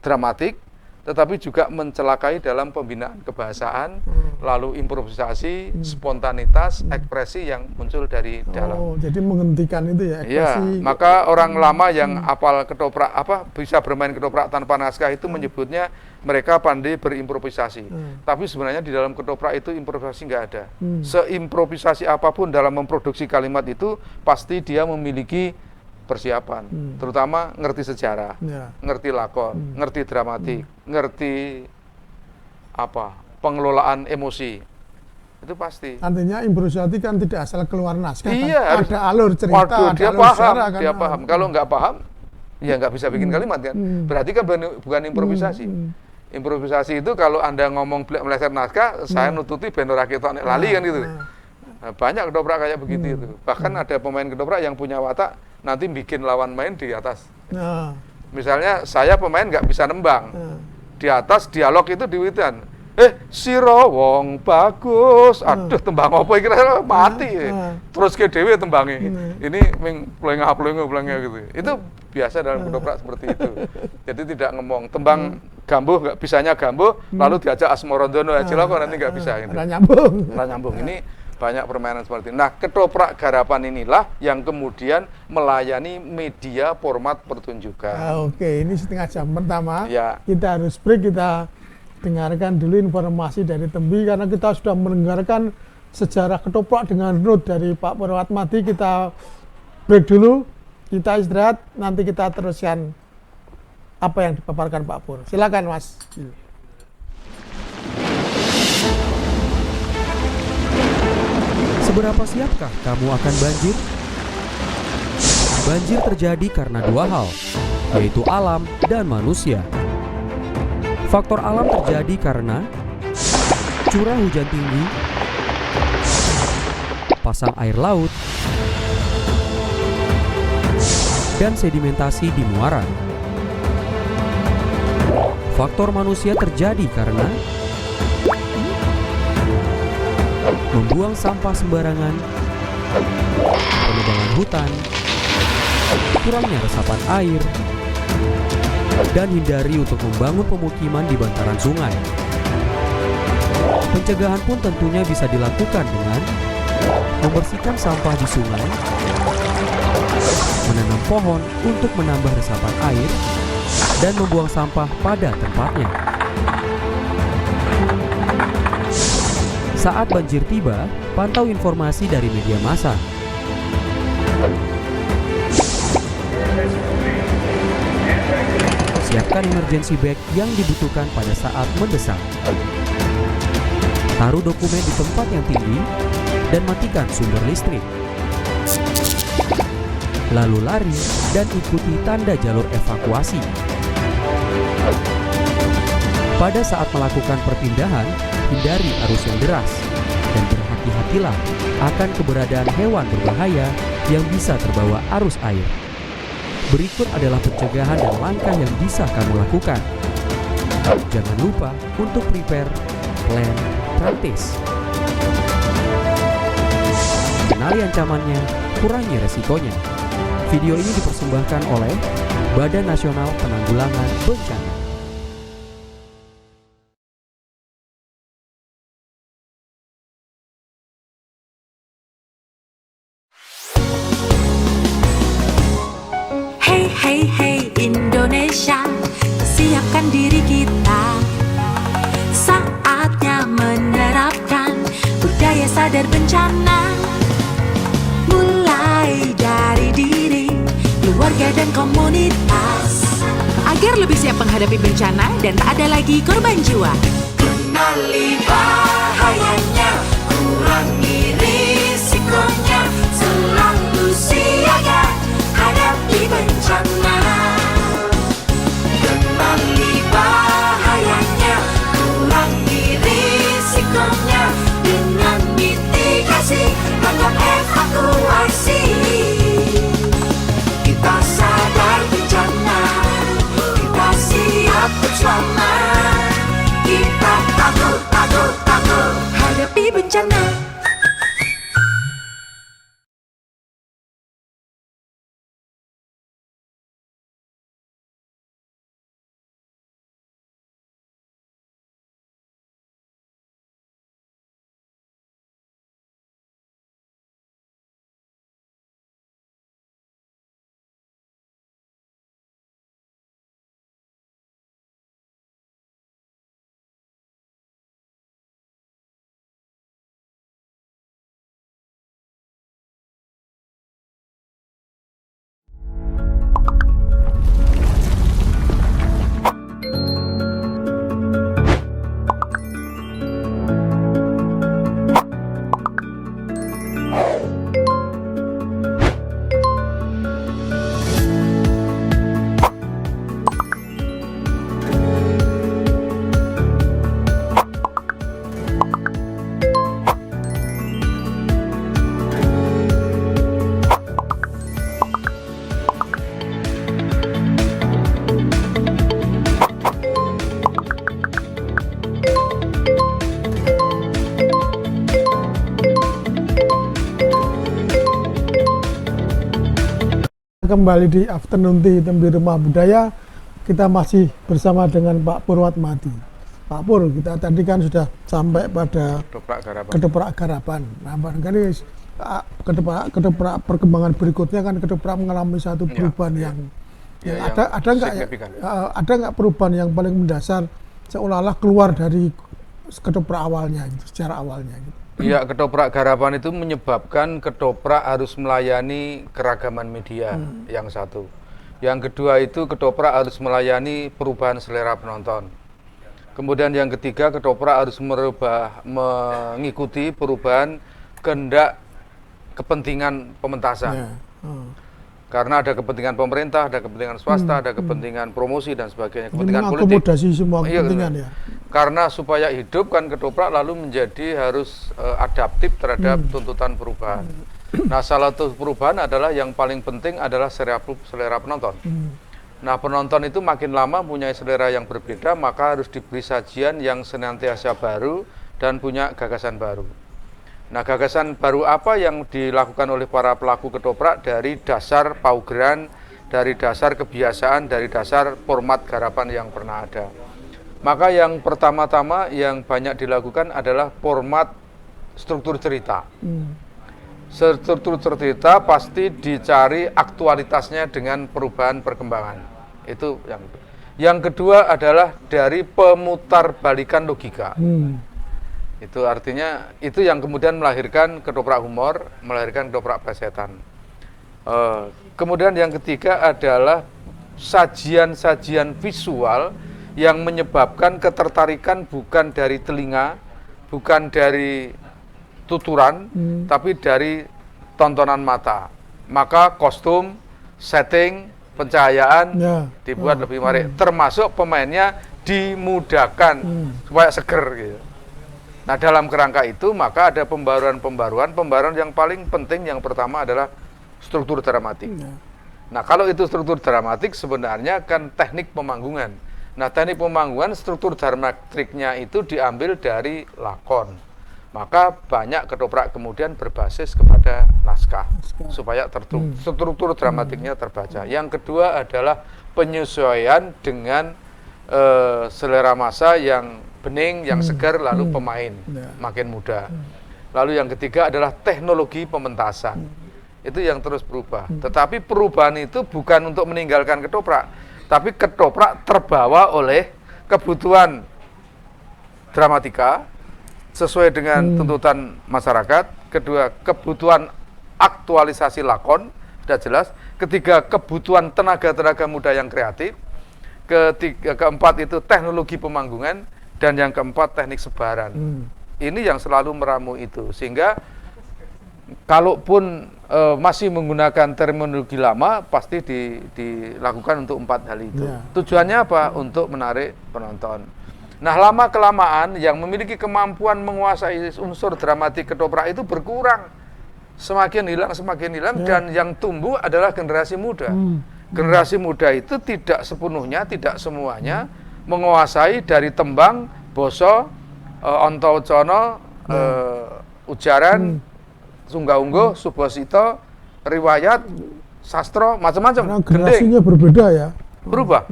dramatik, tetapi juga mencelakai dalam pembinaan kebahasaan, lalu improvisasi, spontanitas, ekspresi yang muncul dari dalam. Jadi menghentikan itu ya ekspresi. Maka orang lama yang apal ketoprak bisa bermain ketoprak tanpa naskah itu menyebutnya mereka pandai berimprovisasi. Tapi sebenarnya di dalam ketoprak itu improvisasi nggak ada. Seimprovisasi apapun dalam memproduksi kalimat itu pasti dia memiliki persiapan, terutama ngerti sejarah, ngerti lakon, ngerti dramatik, ngerti pengelolaan emosi, itu pasti. Artinya improvisasi kan tidak asal keluar naskah, kan? Ada alur cerita, dia alur paham, sejarah, kan? Dia paham. Kalau nggak paham, ya nggak bisa bikin kalimat kan. Berarti kan bukan improvisasi. Improvisasi itu kalau Anda ngomong meleset naskah, saya nututi ben ora ketok nek lali kan gitu. Nah, banyak ketoprak kayak begitu itu. Bahkan ada pemain ketoprak yang punya watak nanti bikin lawan main di atas. Misalnya saya pemain nggak bisa nembang. Di atas dialog itu diwitan. Siro wong bagus. Aduh, tembang apa kira mati. Terus ke dewe tembangi. Ini ming plengah gitu. Itu biasa dalam ketoprak seperti itu. Jadi tidak ngomong tembang gambuh, nggak bisanya gambuh, lalu diajak Asmorondono ciloko nanti nggak bisa gitu. Nggak nyambung. Ini banyak permainan seperti ini. Nah, ketoprak garapan inilah yang kemudian melayani media format pertunjukan. Oke, ini setengah jam pertama. Ya. Kita harus break, kita dengarkan dulu informasi dari Tembi karena kita sudah mendengarkan sejarah ketoprak dengan note dari Pak Purwatmadi. Kita break dulu, kita istirahat, nanti kita teruskan apa yang dipaparkan Pak Pur. Silakan Mas. Seberapa siapkah kamu akan banjir? Banjir terjadi karena dua hal, yaitu alam dan manusia. Faktor alam terjadi karena curah hujan tinggi, pasang air laut, dan sedimentasi di muara. Faktor manusia terjadi karena membuang sampah sembarangan, penebangan hutan, kurangnya resapan air, dan hindari untuk membangun pemukiman di bantaran sungai. Pencegahan pun tentunya bisa dilakukan dengan membersihkan sampah di sungai, menanam pohon untuk menambah resapan air, dan membuang sampah pada tempatnya. Saat banjir tiba, pantau informasi dari media massa. Siapkan emergency bag yang dibutuhkan pada saat mendesak. Taruh dokumen di tempat yang tinggi dan matikan sumber listrik. Lalu lari dan ikuti tanda jalur evakuasi. Pada saat melakukan perpindahan, hindari arus yang deras dan berhati-hatilah akan keberadaan hewan berbahaya yang bisa terbawa arus air. Berikut adalah pencegahan dan langkah yang bisa kamu lakukan. Jangan lupa untuk prepare, plan, practice. Kenali ancamannya, kurangi resikonya. Video ini dipersembahkan oleh Badan Nasional Penanggulangan Bencana. Hey hey hey Indonesia, siapkan diri kita. Saatnya menerapkan budaya sadar bencana. Mulai dari diri, keluarga dan komunitas, agar lebih siap menghadapi bencana dan tak ada lagi korban jiwa. Kenali bahayanya, kurangi risikonya, selalu siaga hadapi bencana. Kenali bahayanya, kurangi risikonya, dengan mitigasi atau evakuasi. Kita sadar bencana, kita siap berselamat. Kita takut hadapi bencana. Kembali di Afternoon Tea di Rumah Budaya, kita masih bersama dengan Pak Purwatmadi. Pak Pur, kita tadi kan sudah sampai pada Ketoprak Garapan. Nah, barangkali ketoprak perkembangan berikutnya kan ketoprak mengalami satu perubahan yang ada nggak perubahan yang paling mendasar seolah-olah keluar dari ketoprak awalnya, secara awalnya gitu. Ya, ketoprak garapan itu menyebabkan ketoprak harus melayani keragaman media, yang satu. Yang kedua itu ketoprak harus melayani perubahan selera penonton. Kemudian yang ketiga, ketoprak harus mengikuti perubahan kehendak kepentingan pementasan. Ya. Karena ada kepentingan pemerintah, ada kepentingan swasta, ada kepentingan promosi dan sebagainya, kepentingan politik. Mengakomodasi semua kepentingan ya. Karena supaya hidup kan ketoprak lalu menjadi harus adaptif terhadap tuntutan perubahan. Nah, salah satu perubahan adalah yang paling penting adalah selera penonton. Nah, penonton itu makin lama punya selera yang berbeda, maka harus diberi sajian yang senantiasa baru dan punya gagasan baru. Nah, gagasan baru apa yang dilakukan oleh para pelaku ketoprak dari dasar paugeran, dari dasar kebiasaan, dari dasar format garapan yang pernah ada. Maka yang pertama-tama yang banyak dilakukan adalah format struktur cerita. Struktur cerita pasti dicari aktualitasnya dengan perubahan perkembangan. Itu yang kedua adalah dari pemutarbalikan logika. Itu artinya itu yang kemudian melahirkan ketoprak humor, melahirkan ketoprak plesetan. Kemudian yang ketiga adalah sajian-sajian visual yang menyebabkan ketertarikan bukan dari telinga, bukan dari tuturan, tapi dari tontonan mata. Maka kostum, setting, pencahayaan dibuat lebih menarik, termasuk pemainnya dimudahkan supaya seger gitu. Nah, dalam kerangka itu maka ada pembaruan yang paling penting. Yang pertama adalah struktur dramatik. Nah, kalau itu struktur dramatik sebenarnya kan teknik pemanggungan. Nah, teknik pemanggungan struktur dramatiknya itu diambil dari lakon. Maka banyak ketoprak kemudian berbasis kepada naskah supaya struktur dramatiknya terbaca. Yang kedua adalah penyesuaian dengan selera masa yang bening, yang segar, lalu pemain makin muda. Lalu yang ketiga adalah teknologi pementasan. Itu yang terus berubah. Tetapi perubahan itu bukan untuk meninggalkan ketoprak, tapi ketoprak terbawa oleh kebutuhan dramatika sesuai dengan tuntutan masyarakat. Kedua, kebutuhan aktualisasi lakon, sudah jelas. Ketiga, kebutuhan tenaga-tenaga muda yang kreatif. Keempat itu teknologi pemanggungan. Dan yang keempat, teknik sebaran. Ini yang selalu meramu itu. Sehingga kalaupun masih menggunakan terminologi lama, pasti dilakukan untuk 4 hal itu. Tujuannya apa? Untuk menarik penonton. Nah, lama-kelamaan yang memiliki kemampuan menguasai unsur dramatik ketoprak itu berkurang. Semakin hilang, dan yang tumbuh adalah generasi muda. Generasi muda itu tidak sepenuhnya, tidak semuanya menguasai dari tembang, boso, onto-ucono, ujaran, sungga-ungguh, subosito, riwayat, sastro, macam-macam. Generasinya berbeda ya. Berubah.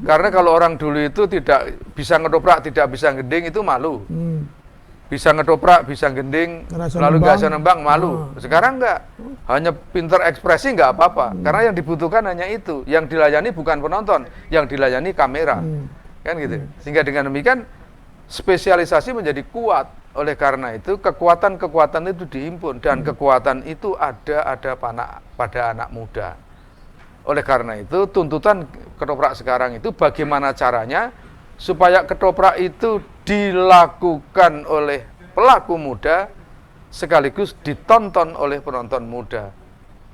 Karena kalau orang dulu itu tidak bisa ngedoprak, tidak bisa gending, itu malu. Bisa ngedoprak, bisa gending, lalu nggak bisa nembang, malu. Sekarang enggak. Hanya pinter ekspresi nggak apa-apa. Karena yang dibutuhkan hanya itu. Yang dilayani bukan penonton, yang dilayani kamera. Kan gitu. Sehingga dengan demikian spesialisasi menjadi kuat. Oleh karena itu kekuatan-kekuatan itu dihimpun, dan kekuatan itu ada pada anak muda. Oleh karena itu tuntutan ketoprak sekarang itu bagaimana caranya supaya ketoprak itu dilakukan oleh pelaku muda sekaligus ditonton oleh penonton muda.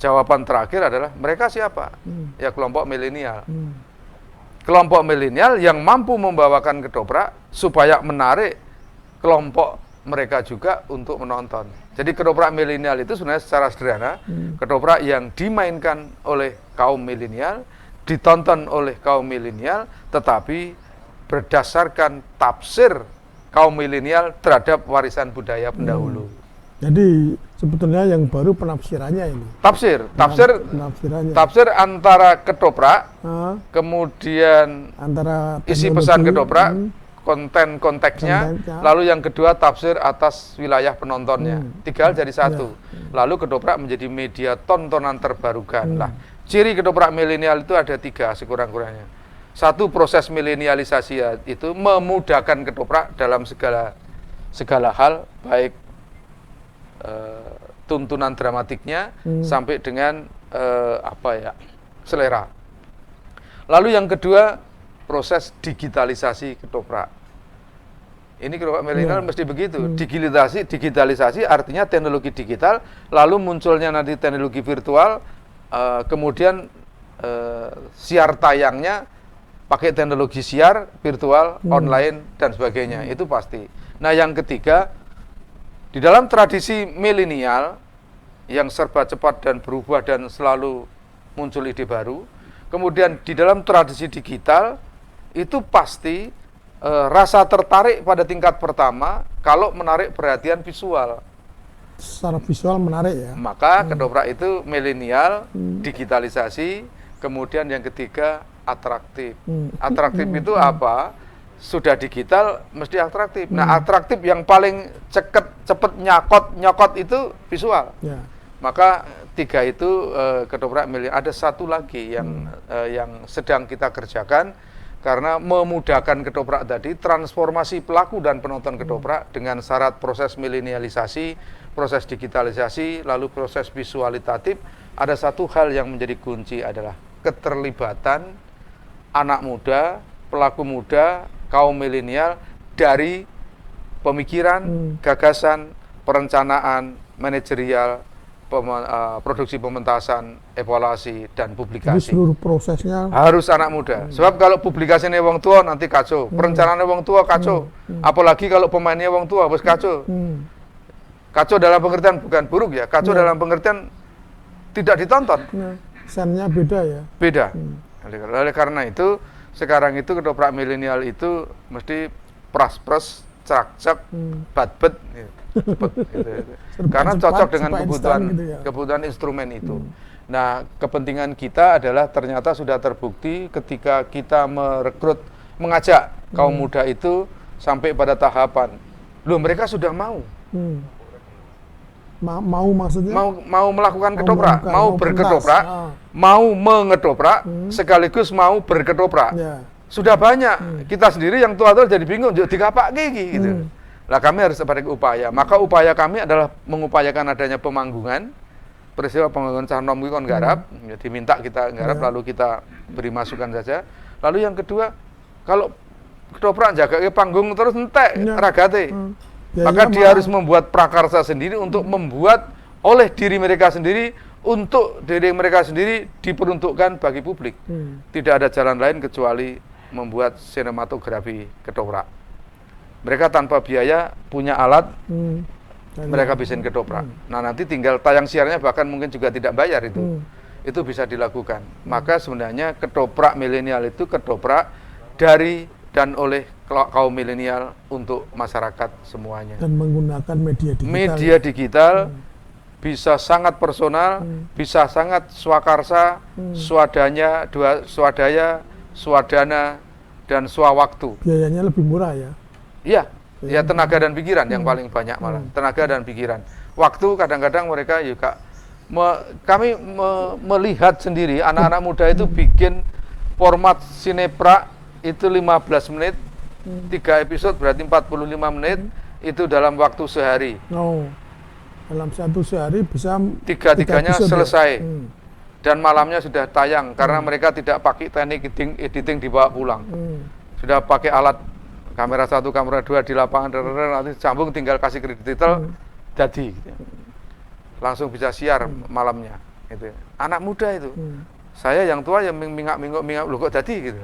Jawaban terakhir adalah mereka siapa? Ya, kelompok milenial. Kelompok milenial yang mampu membawakan ketoprak supaya menarik kelompok mereka juga untuk menonton. Jadi ketoprak milenial itu sebenarnya secara sederhana ketoprak yang dimainkan oleh kaum milenial, ditonton oleh kaum milenial, tetapi berdasarkan tafsir kaum milenial terhadap warisan budaya pendahulu. Jadi sebetulnya yang baru penafsirannya ini. Tafsir antara ketoprak, kemudian antara isi pesan ketoprak, konteksnya, lalu yang kedua tafsir atas wilayah penontonnya. 3 hal jadi satu. Lalu ketoprak menjadi media tontonan terbarukan. Nah, ciri ketoprak milenial itu ada 3 sekurang-kurangnya. 1, proses milenialisasi itu memudahkan ketoprak dalam segala hal, baik tuntunan dramatiknya sampai dengan selera. Lalu yang kedua, proses digitalisasi ketoprak. Ini ketoprak milenial mesti begitu. Digitalisasi artinya teknologi digital, lalu munculnya nanti teknologi virtual, kemudian siar tayangnya pakai teknologi siar virtual, online dan sebagainya. Itu pasti. Nah, yang ketiga, di dalam tradisi milenial yang serba cepat dan berubah dan selalu muncul ide baru, Kemudian di dalam tradisi digital itu pasti rasa tertarik pada tingkat pertama kalau menarik perhatian visual. Secara visual menarik ya. Maka ketoprak itu milenial, digitalisasi, kemudian yang ketiga atraktif. Atraktif itu apa? Sudah digital mesti atraktif. Nah, atraktif yang paling cepet nyokot itu visual. Ya. Maka tiga itu ketoprak milenial. Ada satu lagi yang sedang kita kerjakan karena memudahkan ketoprak tadi, transformasi pelaku dan penonton ketoprak dengan syarat proses milenialisasi, proses digitalisasi, lalu proses visualitatif. Ada satu hal yang menjadi kunci adalah keterlibatan anak muda, pelaku muda, kaum milenial dari pemikiran, gagasan, perencanaan, manajerial, produksi pementasan, evaluasi, dan Jadi publikasi. seluruh prosesnya Harus anak muda. Sebab kalau publikasinya wong tua nanti kacau, perencanaannya wong tua kacau. Apalagi kalau pemainnya wong tua harus kacau. Kacau dalam pengertian bukan buruk ya, kacau dalam pengertian tidak ditonton. sennya beda ya. Beda. Oleh karena itu sekarang itu ketoprak milenial itu mesti pras-pras, cak-cak, bat-bet, gitu. Karena cocok dengan kebutuhan instrumen itu. Nah, kepentingan kita adalah ternyata sudah terbukti ketika kita merekrut, mengajak kaum muda itu sampai pada tahapan, loh mereka sudah mau. Mau maksudnya? Mau melakukan ketoprak, mau berketoprak, mau mengedoprak, sekaligus mau berketoprak. Ya. Sudah banyak. Kita sendiri yang tua-tua jadi bingung, jadi dikapak gigi gitu. Lah kami harus pada upaya. Maka upaya kami adalah mengupayakan adanya pemanggungan. Peristiwa pemanggungan Cahnom itu kan garap, ya, diminta kita garap, lalu kita beri masukan saja. Lalu yang kedua, kalau ketoprak jaga panggung terus entek ragate. Maka dia harus membuat prakarsa sendiri untuk membuat oleh diri mereka sendiri, untuk diri mereka sendiri diperuntukkan bagi publik. Tidak ada jalan lain kecuali membuat sinematografi ketoprak. Mereka tanpa biaya punya alat, mereka bikin ketoprak. Nah nanti tinggal tayang siarnya bahkan mungkin juga tidak bayar itu. Itu bisa dilakukan. Maka sebenarnya ketoprak milenial itu ketoprak dari dan oleh kaum milenial untuk masyarakat semuanya. Dan menggunakan media digital. Media digital bisa sangat personal, bisa sangat swakarsa, swadanya, swadana, dan swawaktu. Biayanya lebih murah ya? Iya, ya tenaga dan pikiran yang paling banyak malah. Tenaga dan pikiran. Waktu kadang-kadang mereka juga, kami melihat sendiri anak-anak muda itu bikin format sineprak itu 15 menit, 3 episode berarti 45 menit, itu dalam waktu sehari. Dalam satu sehari bisa tiga-tiganya selesai. Dan malamnya sudah tayang, karena mereka tidak pakai teknik editing dibawa pulang. Sudah pakai alat kamera 1, kamera 2 di lapangan, nanti sambung tinggal kasih kredit titel, jadi gitu. Langsung bisa siar malamnya. Gitu. Anak muda itu. Saya yang tua yang mingak lu kok jadi gitu.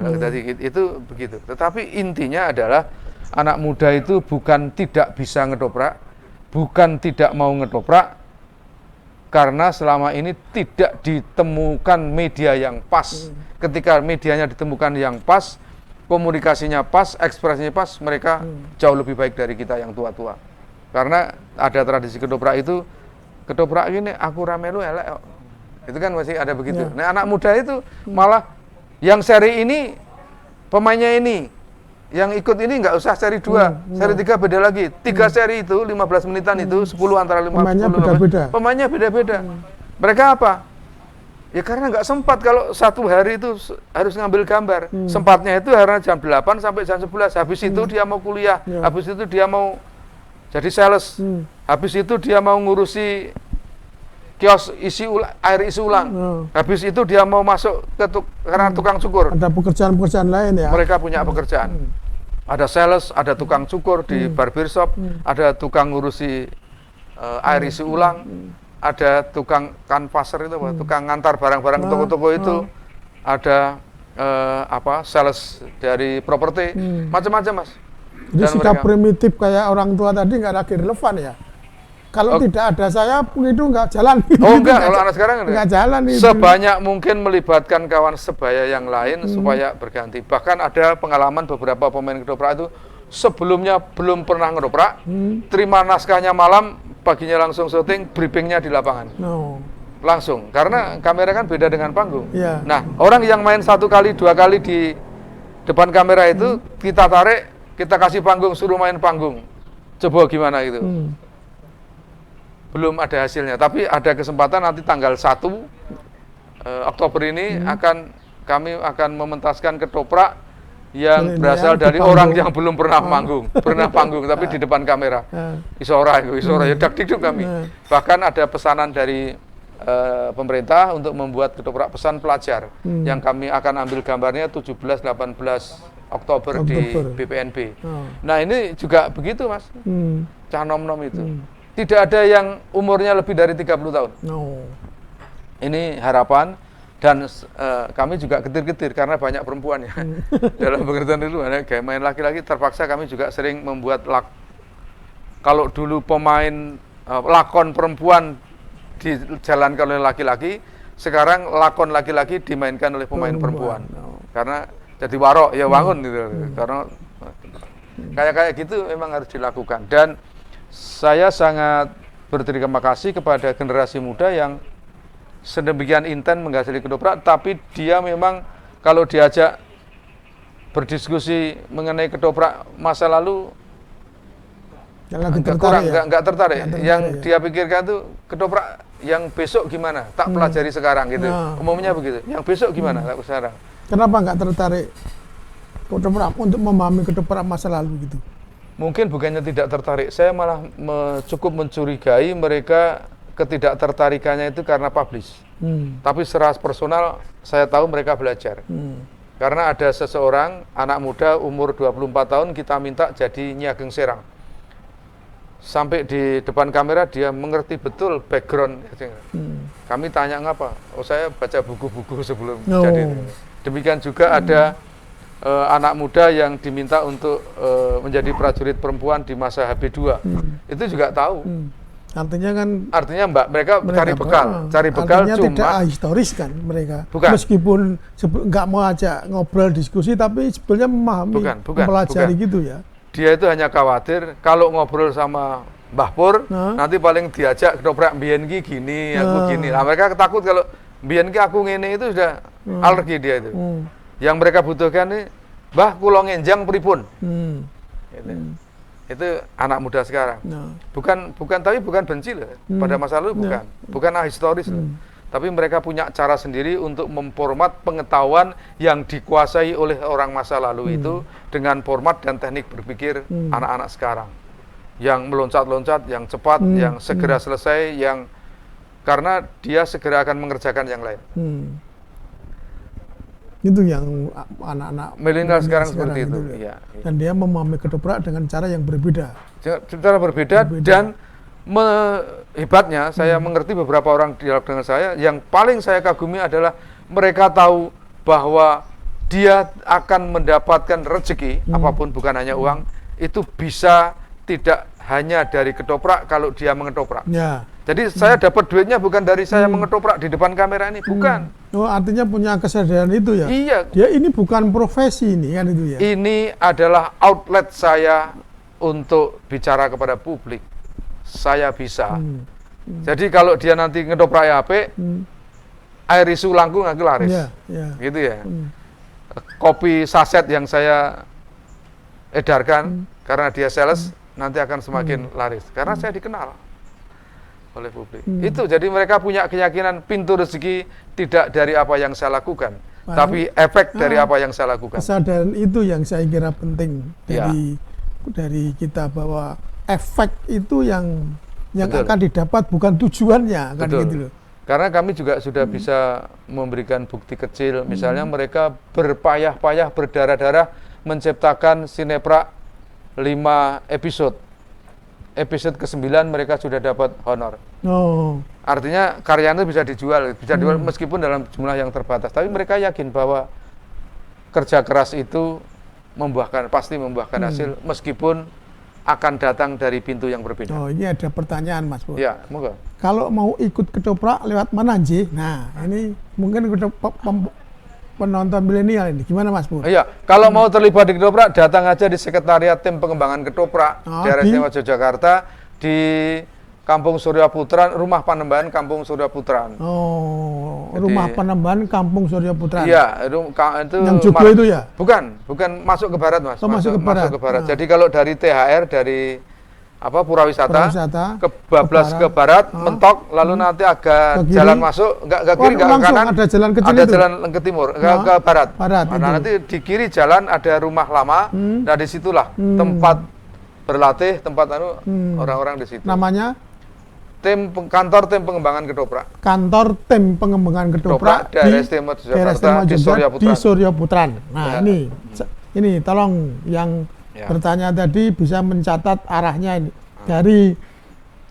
Itu begitu. Tetapi intinya adalah anak muda itu bukan tidak bisa ngedoprak, bukan tidak mau ngedoprak, karena selama ini tidak ditemukan media yang pas. Ketika medianya ditemukan yang pas, komunikasinya pas, ekspresinya pas, mereka jauh lebih baik dari kita yang tua-tua. Karena ada tradisi ketoprak itu, ketoprak ini aku ramelu elek. Itu kan masih ada begitu. Nah anak muda itu malah yang seri ini pemainnya ini, yang ikut ini nggak usah seri 2, seri 3 beda lagi. 3 seri itu 15 menitan itu 10 antara 50. Pemainnya beda-beda. Pemainnya beda-beda. Mereka apa? Ya karena nggak sempat, kalau satu hari itu harus ngambil gambar. Sempatnya itu karena jam 8 sampai jam 11. Habis itu dia mau kuliah, habis itu dia mau jadi sales, habis itu dia mau ngurusi kios air isi ulang. Habis itu dia mau masuk ke karena tukang cukur. Ada pekerjaan-pekerjaan lain ya. Mereka punya pekerjaan. Ada sales, ada tukang cukur di barber shop, ada tukang ngurusi air isi ulang, ada tukang kanvaser itu, tukang ngantar barang-barang ke toko-toko itu, ada sales dari properti, macam-macam Mas. Jadi sikap primitif kayak orang tua tadi nggak lagi relevan ya? Kalau tidak ada saya itu nggak jalan. Oh enggak, kalau anak sekarang nggak jalan itu. Sebanyak mungkin melibatkan kawan sebaya yang lain supaya berganti. Bahkan ada pengalaman beberapa pemain ketoprak itu sebelumnya belum pernah ketoprak, terima naskahnya malam, paginya langsung syuting, briefingnya di lapangan. No. Langsung, karena kamera kan beda dengan panggung. Iya. Nah, orang yang main 1 kali, 2 kali di depan kamera itu kita tarik, kita kasih panggung, suruh main panggung. Coba gimana gitu. Belum ada hasilnya, tapi ada kesempatan nanti tanggal 1 Oktober ini kami akan mementaskan ketoprak yang berasal dari orang yang belum pernah panggung, tapi di depan kamera. Isora ya dak-dikduk kami. Bahkan ada pesanan dari pemerintah untuk membuat ketoprak pesan pelajar yang kami akan ambil gambarnya 17-18 Oktober di BPNB. Nah ini juga begitu Mas, cah nom-nom itu. Tidak ada yang umurnya lebih dari 30 tahun. No. Ini harapan dan kami juga getir-getir karena banyak perempuan ya. Dalam pengertian itu kayak main laki-laki terpaksa kami juga sering membuat kalau dulu pemain lakon perempuan dijalankan oleh laki-laki, sekarang lakon laki-laki dimainkan oleh pemain perempuan. Karena jadi warok ya wangun gitu. Karena kayak gitu memang harus dilakukan. Dan saya sangat berterima kasih kepada generasi muda yang sedemikian intens menghasilkan ketoprak, tapi dia memang kalau diajak berdiskusi mengenai ketoprak masa lalu nggak tertarik. Yang dia pikirkan tuh ketoprak yang besok gimana? Tak pelajari sekarang gitu. Umumnya begitu. Yang besok gimana? Tak sekarang. Kenapa nggak tertarik ketoprak untuk memahami ketoprak masa lalu gitu? Mungkin bukannya tidak tertarik, saya malah cukup mencurigai mereka ketidaktertarikannya itu karena publish. Tapi secara personal saya tahu mereka belajar. Karena ada seseorang anak muda umur 24 tahun kita minta jadi Nyi Ageng Serang. Sampai di depan kamera dia mengerti betul background. Kami tanya ngapa? Oh saya baca buku-buku sebelum jadi. Demikian juga ada anak muda yang diminta untuk menjadi prajurit perempuan di masa HP2. Itu juga tahu. Artinya mereka cari bekal artinya cuma tidak historis kan mereka. Bukan. Meskipun nggak mau ajak ngobrol diskusi, tapi sebenarnya memahami, mempelajari gitu ya. Dia itu hanya khawatir kalau ngobrol sama Mbah Pur, nanti paling diajak ketoprak mbiyen ki gini, aku gini. Nah, mereka takut kalau mbiyen ki aku ngene itu sudah alergi dia itu. Yang mereka butuhkan nih, Mbah kula ngenjang pripun. Itu anak muda sekarang. Bukan benci loh. Pada masa lalu bukan ahistoris loh. Tapi mereka punya cara sendiri untuk memformat pengetahuan yang dikuasai oleh orang masa lalu itu dengan format dan teknik berpikir anak-anak sekarang. Yang meloncat-loncat, yang cepat, yang segera selesai, yang karena dia segera akan mengerjakan yang lain. Itu yang anak-anak milenial sekarang seperti itu. Ya. Dan dia memahami ketoprak dengan cara yang berbeda. Cara berbeda. Dan hebatnya saya mengerti beberapa orang dialog dengan saya, yang paling saya kagumi adalah mereka tahu bahwa dia akan mendapatkan rezeki apapun, bukan hanya uang, itu bisa tidak hanya dari ketoprak kalau dia mengetoprak. Ya. Jadi saya dapat duitnya bukan dari saya mengetoprak di depan kamera ini, bukan. Oh, artinya punya kesadaran itu ya? Iya. Dia ini bukan profesi ini kan itu ya? Ini adalah outlet saya untuk bicara kepada publik. Saya bisa. Jadi kalau dia nanti ngetoprak HP, air isu langkung aku laris. Gitu ya. Kopi saset yang saya edarkan karena dia sales nanti akan semakin laris karena saya dikenal oleh publik. Itu jadi mereka punya keyakinan pintu rezeki tidak dari apa yang saya lakukan, tapi efek dari apa yang saya lakukan. Kesadaran itu yang saya kira penting dari kita, bahwa efek itu yang akan didapat, bukan tujuannya kan gitu loh. Karena kami juga sudah bisa memberikan bukti kecil, misalnya mereka berpayah-payah, berdarah-darah menciptakan sineprak 5 episode. Episode ke-9 mereka sudah dapat honor. Artinya karyanya bisa dijual meskipun dalam jumlah yang terbatas. Tapi mereka yakin bahwa kerja keras itu pasti membuahkan hasil, meskipun akan datang dari pintu yang berbeda. Oh, ini ada pertanyaan Mas Pur. Ya, moga. Kalau mau ikut ketoprak lewat mana Nji? Nah, ini mungkin penonton milenial ini. Gimana Mas Pur? Iya, kalau mau terlibat di ketoprak, datang aja di Sekretariat Tim Pengembangan Ketoprak daerah di istimewa Yogyakarta di Kampung Surya Putran, Rumah Panembahan Kampung Surya Putran. Oh, Jadi- Rumah Panembahan Kampung Surya Putra. Iya, itu Yang Joglo itu ya? Bukan masuk ke barat, Mas. Oh, masuk ke barat. barat. Nah. Jadi kalau dari THR dari Purawisata Purawisata, ke bablas ke barat, Ah. mentok, lalu nanti agak Ke kiri. jalan masuk, enggak ke kiri, Oh, enggak ke langsung kanan. ada jalan kecil ada itu? jalan ke timur, Nah, ke barat. barat Nah, itu. nanti di kiri jalan ada rumah lama. Nah, disitulah tempat berlatih, tempat orang-orang di situ. Namanya Kantor Tim Pengembangan Ketoprak. Kantor Tim Pengembangan Ketoprak Daerah Istimewa Daerah Yogyakarta, Istimewa di Jogja, Surya di Putran. Surya Putran. Nah, Ya. ini tolong yang Ya. bertanya tadi bisa mencatat arahnya ini. Dari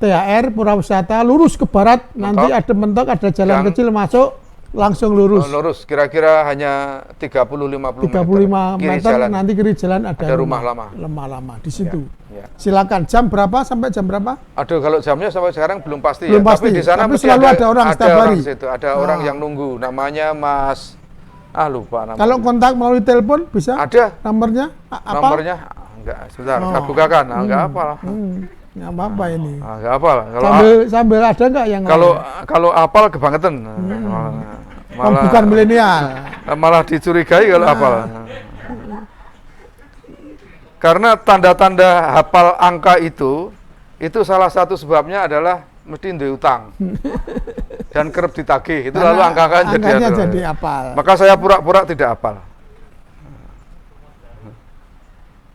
THR Purawisata lurus ke barat, nanti ada mentok, ada jalan Gang. kecil masuk, langsung lurus. Lurus, kira-kira hanya 30-50 35 Kiri meter, jalan. nanti kiri jalan ada rumah lama. lama di situ. Ya. Silakan, jam berapa sampai jam berapa? Aduh, kalau jamnya sampai sekarang belum pasti Belum ya. pasti, Tapi di sana tapi mesti selalu ada orang setiap hari. di situ, ada orang yang nunggu. Namanya Mas, lupa namanya. Kalau kontak melalui telepon bisa? Ada Nomornya? Apa? nomornya? Enggak, sebentar, saya bukakan. Enggak apa. Nggak apa-apa ini. Enggak apa. Kalau Sambil ada nggak yang kalau apal kebangetan. bukan milenial. Malah dicurigai kalau hafal. Karena tanda-tanda hafal angka itu salah satu sebabnya adalah mesti duwe utang. Dan kerep ditagih. Itu lalu angka-angkanya angkanya jadi jadi apal. Maka saya pura-pura tidak hafal.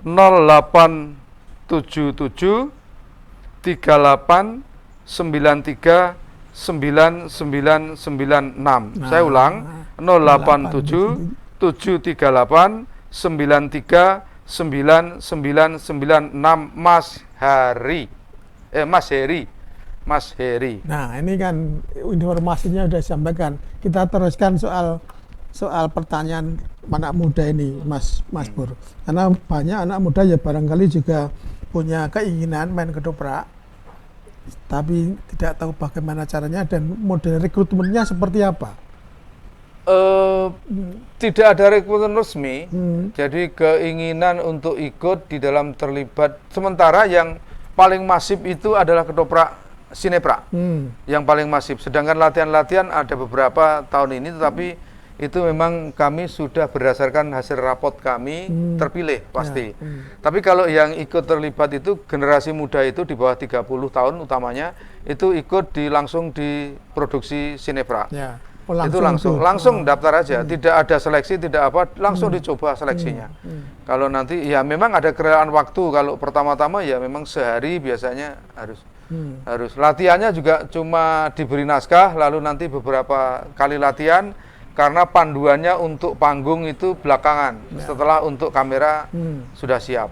0877 38 93 9996. Saya ulang, 087 738 93 9996 Mas Heri. Mas Heri. Nah, ini kan informasinya sudah disampaikan. Kita teruskan soal pertanyaan anak muda ini, Mas Pur. Karena banyak anak muda ya barangkali juga punya keinginan main ketoprak, tapi tidak tahu bagaimana caranya dan model rekrutmennya seperti apa. Tidak ada rekrutmen resmi, jadi keinginan untuk ikut di dalam terlibat. Sementara yang paling masif itu adalah ketoprak sineprak, yang paling masif. Sedangkan latihan-latihan ada beberapa tahun ini, tetapi itu memang kami sudah berdasarkan hasil rapot kami terpilih pasti. Tapi kalau yang ikut terlibat itu generasi muda itu di bawah 30 tahun utamanya, itu ikut langsung di produksi sineprak. Ya. Itu langsung daftar aja, tidak ada seleksi, tidak apa, langsung dicoba seleksinya. Kalau nanti ya memang ada kerelaan waktu. Kalau pertama-tama ya memang sehari biasanya harus latihannya juga cuma diberi naskah, lalu nanti beberapa kali latihan karena panduannya untuk panggung itu belakangan, setelah untuk kamera sudah siap.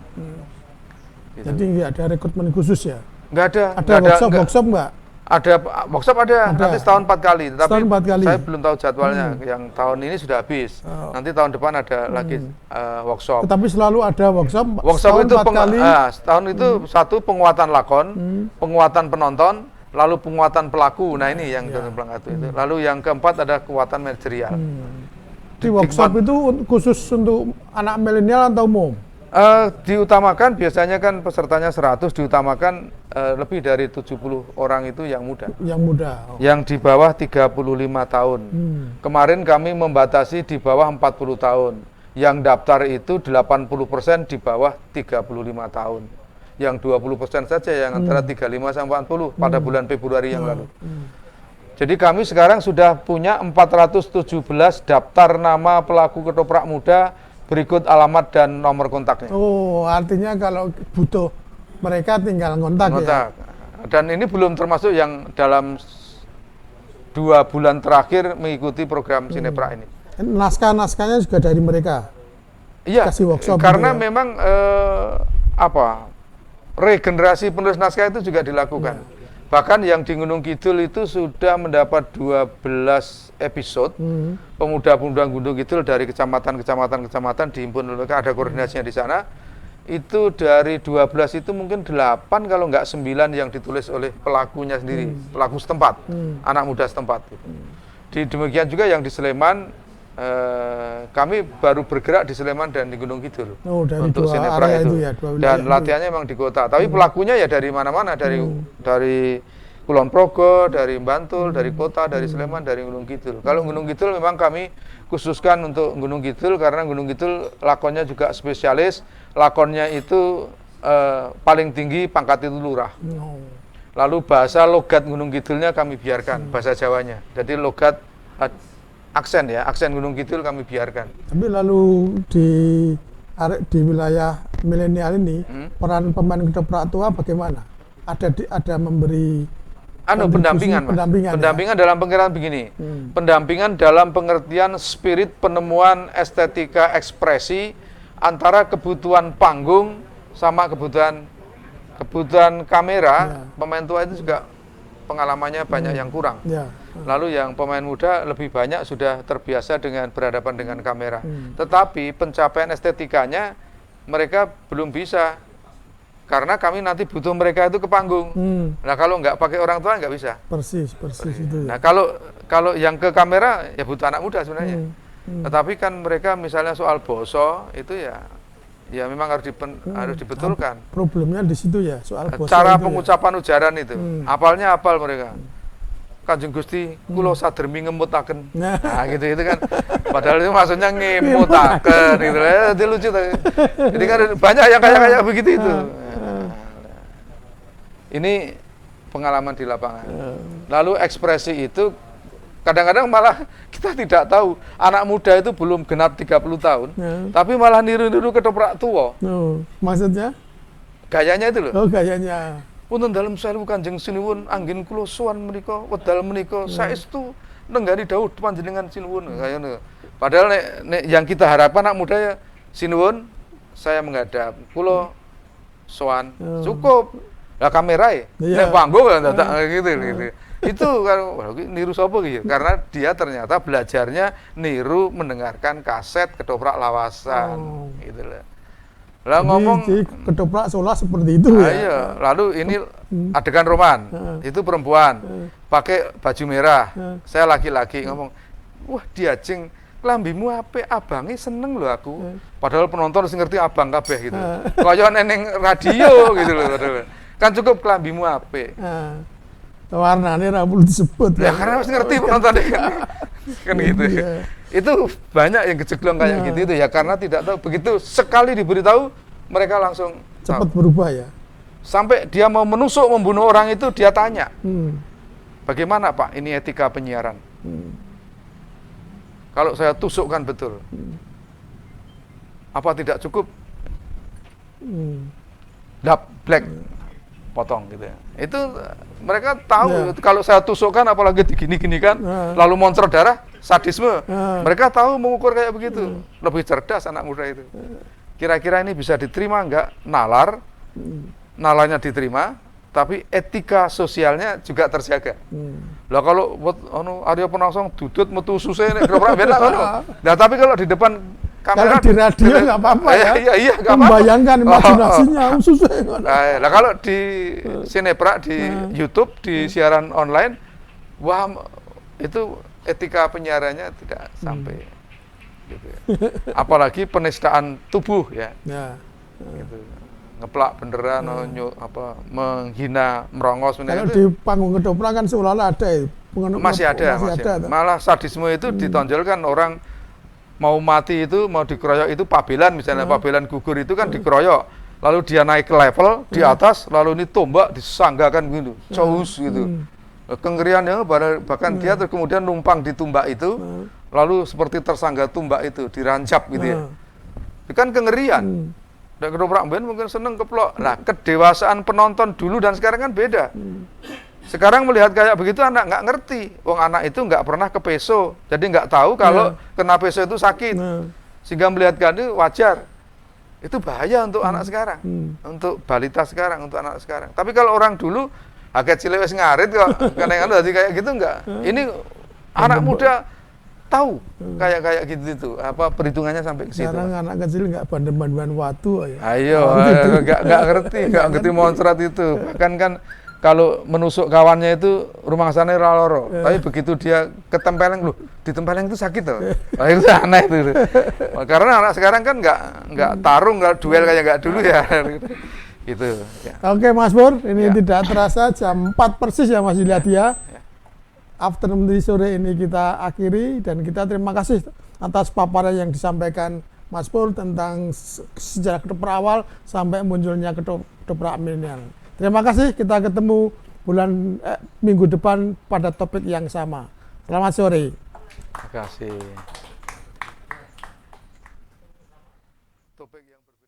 Gitu. Jadi nggak ada rekrutmen khusus ya? Nggak ada. Ada workshop nggak? Ada workshop ada. Nanti setahun 4 kali. Tapi setahun 4 kali. Saya belum tahu jadwalnya. Yang tahun ini sudah habis. Nanti tahun depan ada lagi workshop. Tetapi selalu ada workshop. Workshop itu kali. setahun itu satu penguatan lakon, penguatan penonton, lalu penguatan pelaku. Nah ini yang pelanggan itu. Lalu yang keempat ada kekuatan manajerial. Di workshop itu khusus untuk anak milenial atau umum? Diutamakan biasanya kan pesertanya 100, diutamakan lebih dari 70 orang itu yang muda. Yang muda. Yang di bawah 35 tahun. Kemarin kami membatasi di bawah 40 tahun. Yang daftar itu 80% di bawah 35 tahun. Yang 20% saja yang antara 35 sampai 40 pada bulan Februari yang lalu. Jadi kami sekarang sudah punya 417 daftar nama pelaku ketoprak muda, berikut alamat dan nomor kontaknya. Oh, artinya kalau butuh mereka tinggal ngontak ya? Dan ini belum termasuk yang dalam 2 bulan terakhir mengikuti program Sineprak ini. Naskah-naskahnya juga dari mereka? Iya, kasih workshop karena gitu ya? memang regenerasi penulis naskah itu juga dilakukan. Bahkan yang di Gunung Kidul itu sudah mendapat 12 episode. Pemuda-pemuda Gunung Kidul dari kecamatan dihimpun oleh mereka, ada koordinasinya di sana. itu dari 12 itu mungkin 8 kalau nggak 9 yang ditulis oleh pelakunya sendiri, pelaku setempat, anak muda setempat. Gitu. Demikian juga yang di Sleman, kami baru bergerak di Sleman dan di Gunung Kidul untuk sinetron itu. Ya, dan latihannya memang di kota. Tapi pelakunya ya dari mana-mana, dari Kulon Progo, dari Bantul, dari kota, dari Sleman, dari Gunung Kidul. Kalau Gunung Kidul memang kami khususkan untuk Gunung Kidul karena Gunung Kidul lakonnya juga spesialis, lakonnya itu paling tinggi pangkat itu lurah. Lalu bahasa logat Gunung Kidulnya kami biarkan, bahasa Jawanya. Jadi logat aksen Gunung Kidul kami biarkan. Tapi lalu di wilayah milenial ini peran pemain ketoprak tua bagaimana? Ada memberi pendampingan, Mas. Pendampingan dalam pengertian begini. Pendampingan dalam pengertian spirit penemuan estetika ekspresi antara kebutuhan panggung sama kebutuhan kamera. Pemain tua itu juga pengalamannya banyak yang kurang. Lalu yang pemain muda lebih banyak sudah terbiasa dengan berhadapan dengan kamera. Tetapi pencapaian estetikanya mereka belum bisa. Karena kami nanti butuh mereka itu ke panggung. Nah kalau nggak pakai orang tua nggak bisa. Persis itu. Nah kalau yang ke kamera ya butuh anak muda sebenarnya. Tetapi kan mereka misalnya soal boso itu ya memang harus dibetulkan. Problemnya di situ ya soal boso. Cara pengucapan ujaran itu, apalnya apal mereka. Kanjeng Gusti, kulo sadermi ngemutaken. Nah gitu itu kan. Padahal itu maksudnya ngemutaken gitu. Itu lucu tuh. Jadi kan banyak yang kayak begitu itu. Ini pengalaman di lapangan. Lalu ekspresi itu kadang-kadang malah kita tidak tahu anak muda itu belum genap 30 tahun, tapi malah niru-niru ketoprak tua. Maksudnya? Gayanya itu loh. Oh, gayanya. Wonten dalem sewu Kanjeng Sinuwun anggen kula sowan menika wedal menika saestu nenggani dawuh panjenengan Sinuwun kaya ngono. Padahal nek yang kita harapkan anak muda ya Sinuwun saya menghadap kula sowan cukup. Lah kamera ya. Nek panggung kan gitu. Itu kan niru sapa gitu. Karena dia ternyata belajarnya niru mendengarkan kaset ketoprak lawasan gitu loh. Lah ngomong ketoprak seolah seperti itu ya. Iya, lalu ini adegan roman. Itu perempuan pakai baju merah. Saya laki-laki ngomong, "Wah, diajeng lambimu apik, abange seneng lho aku." Padahal penonton sing ngerti abang kabeh gitu. Kaya neneng radio gitu loh padahal. Kan cukup kelambimu apik. Warnane ra perlu disebut. Ya karena harus ngerti penontonnya kan gitu. Itu banyak yang kejeglong kayak gitu itu ya karena tidak tahu. Begitu sekali diberitahu mereka langsung cepat berubah ya. Sampai dia mau menusuk membunuh orang itu dia tanya. Bagaimana Pak ini etika penyiaran? Kalau saya tusukkan betul. Apa tidak cukup? Dap black potong gitu ya. Itu mereka tahu kalau saya tusukkan apalagi digini-gini kan lalu moncer darah sadisme. Mereka tahu mengukur kayak begitu. Lebih cerdas anak muda itu. Kira-kira ini bisa diterima enggak? Nalarnya diterima, tapi etika sosialnya juga terjaga. Lah kalau Arya Penangsang dudut metu susah nek ketoprak benak ngono. Nah tapi kalau di depan kamera kalau di radio nggak apa-apa ya. Iya, nggak apa-apa. Membayangkan imajinasinya susah. Nah, kalau di sinetron, di YouTube, di siaran online, wah itu etika penyiarannya tidak sampai. Gitu ya. Apalagi penistaan tubuh ya. Gitu. Ngeplak beneran, menghina, merongos. Kalau di panggung ketoprak kan seolah-olah ada ya. Masih ada. Malah sadisme itu ditonjolkan orang mau mati itu, mau dikeroyok itu pabelan misalnya, pabelan gugur itu kan dikeroyok, lalu dia naik ke level di atas, lalu ini tombak disanggakan gitu, caus gitu, kengeriannya bahkan dia kemudian numpang di tumbak itu, lalu seperti tersangga tumbak itu, dirancap gitu ya, itu kan kengerian. Dan ketoprak ben mungkin seneng keplok. Nah kedewasaan penonton dulu dan sekarang kan beda. Sekarang melihat kayak begitu anak nggak ngerti. Wong anak itu nggak pernah ke peso, jadi nggak tahu kalau kena peso itu sakit. Sehingga melihat itu wajar. Itu bahaya untuk anak sekarang, untuk balita sekarang, untuk anak sekarang. Tapi kalau orang dulu agak cilik wis ngarit kok, kadang-kadang kayak gitu enggak. Ini anak muda tahu kayak gitu itu apa perhitungannya sampai ke situ. Sekarang anak kecil nggak bandem-bandeman waktu ya. Ayo, nggak ngerti monstrat itu. Bahkan kan kalau menusuk kawannya itu rumah sana loro. Tapi begitu dia ketempeleng, loh, ditempeleng itu sakit loh. Nah, itu aneh itu. Karena anak sekarang kan nggak tarung, nggak duel kayak nggak dulu ya. Gitu. Ya. Oke Mas Pur, ini Ya. tidak terasa jam 4 persis ya Mas Yuladia. Afternoon di sore ini kita akhiri dan kita terima kasih atas paparan yang disampaikan Mas Pur tentang sejarah ketoprak awal sampai munculnya ketoprak milenial. Terima kasih, kita ketemu minggu depan pada topik yang sama. Selamat sore. Terima kasih. Topik yang berbeda.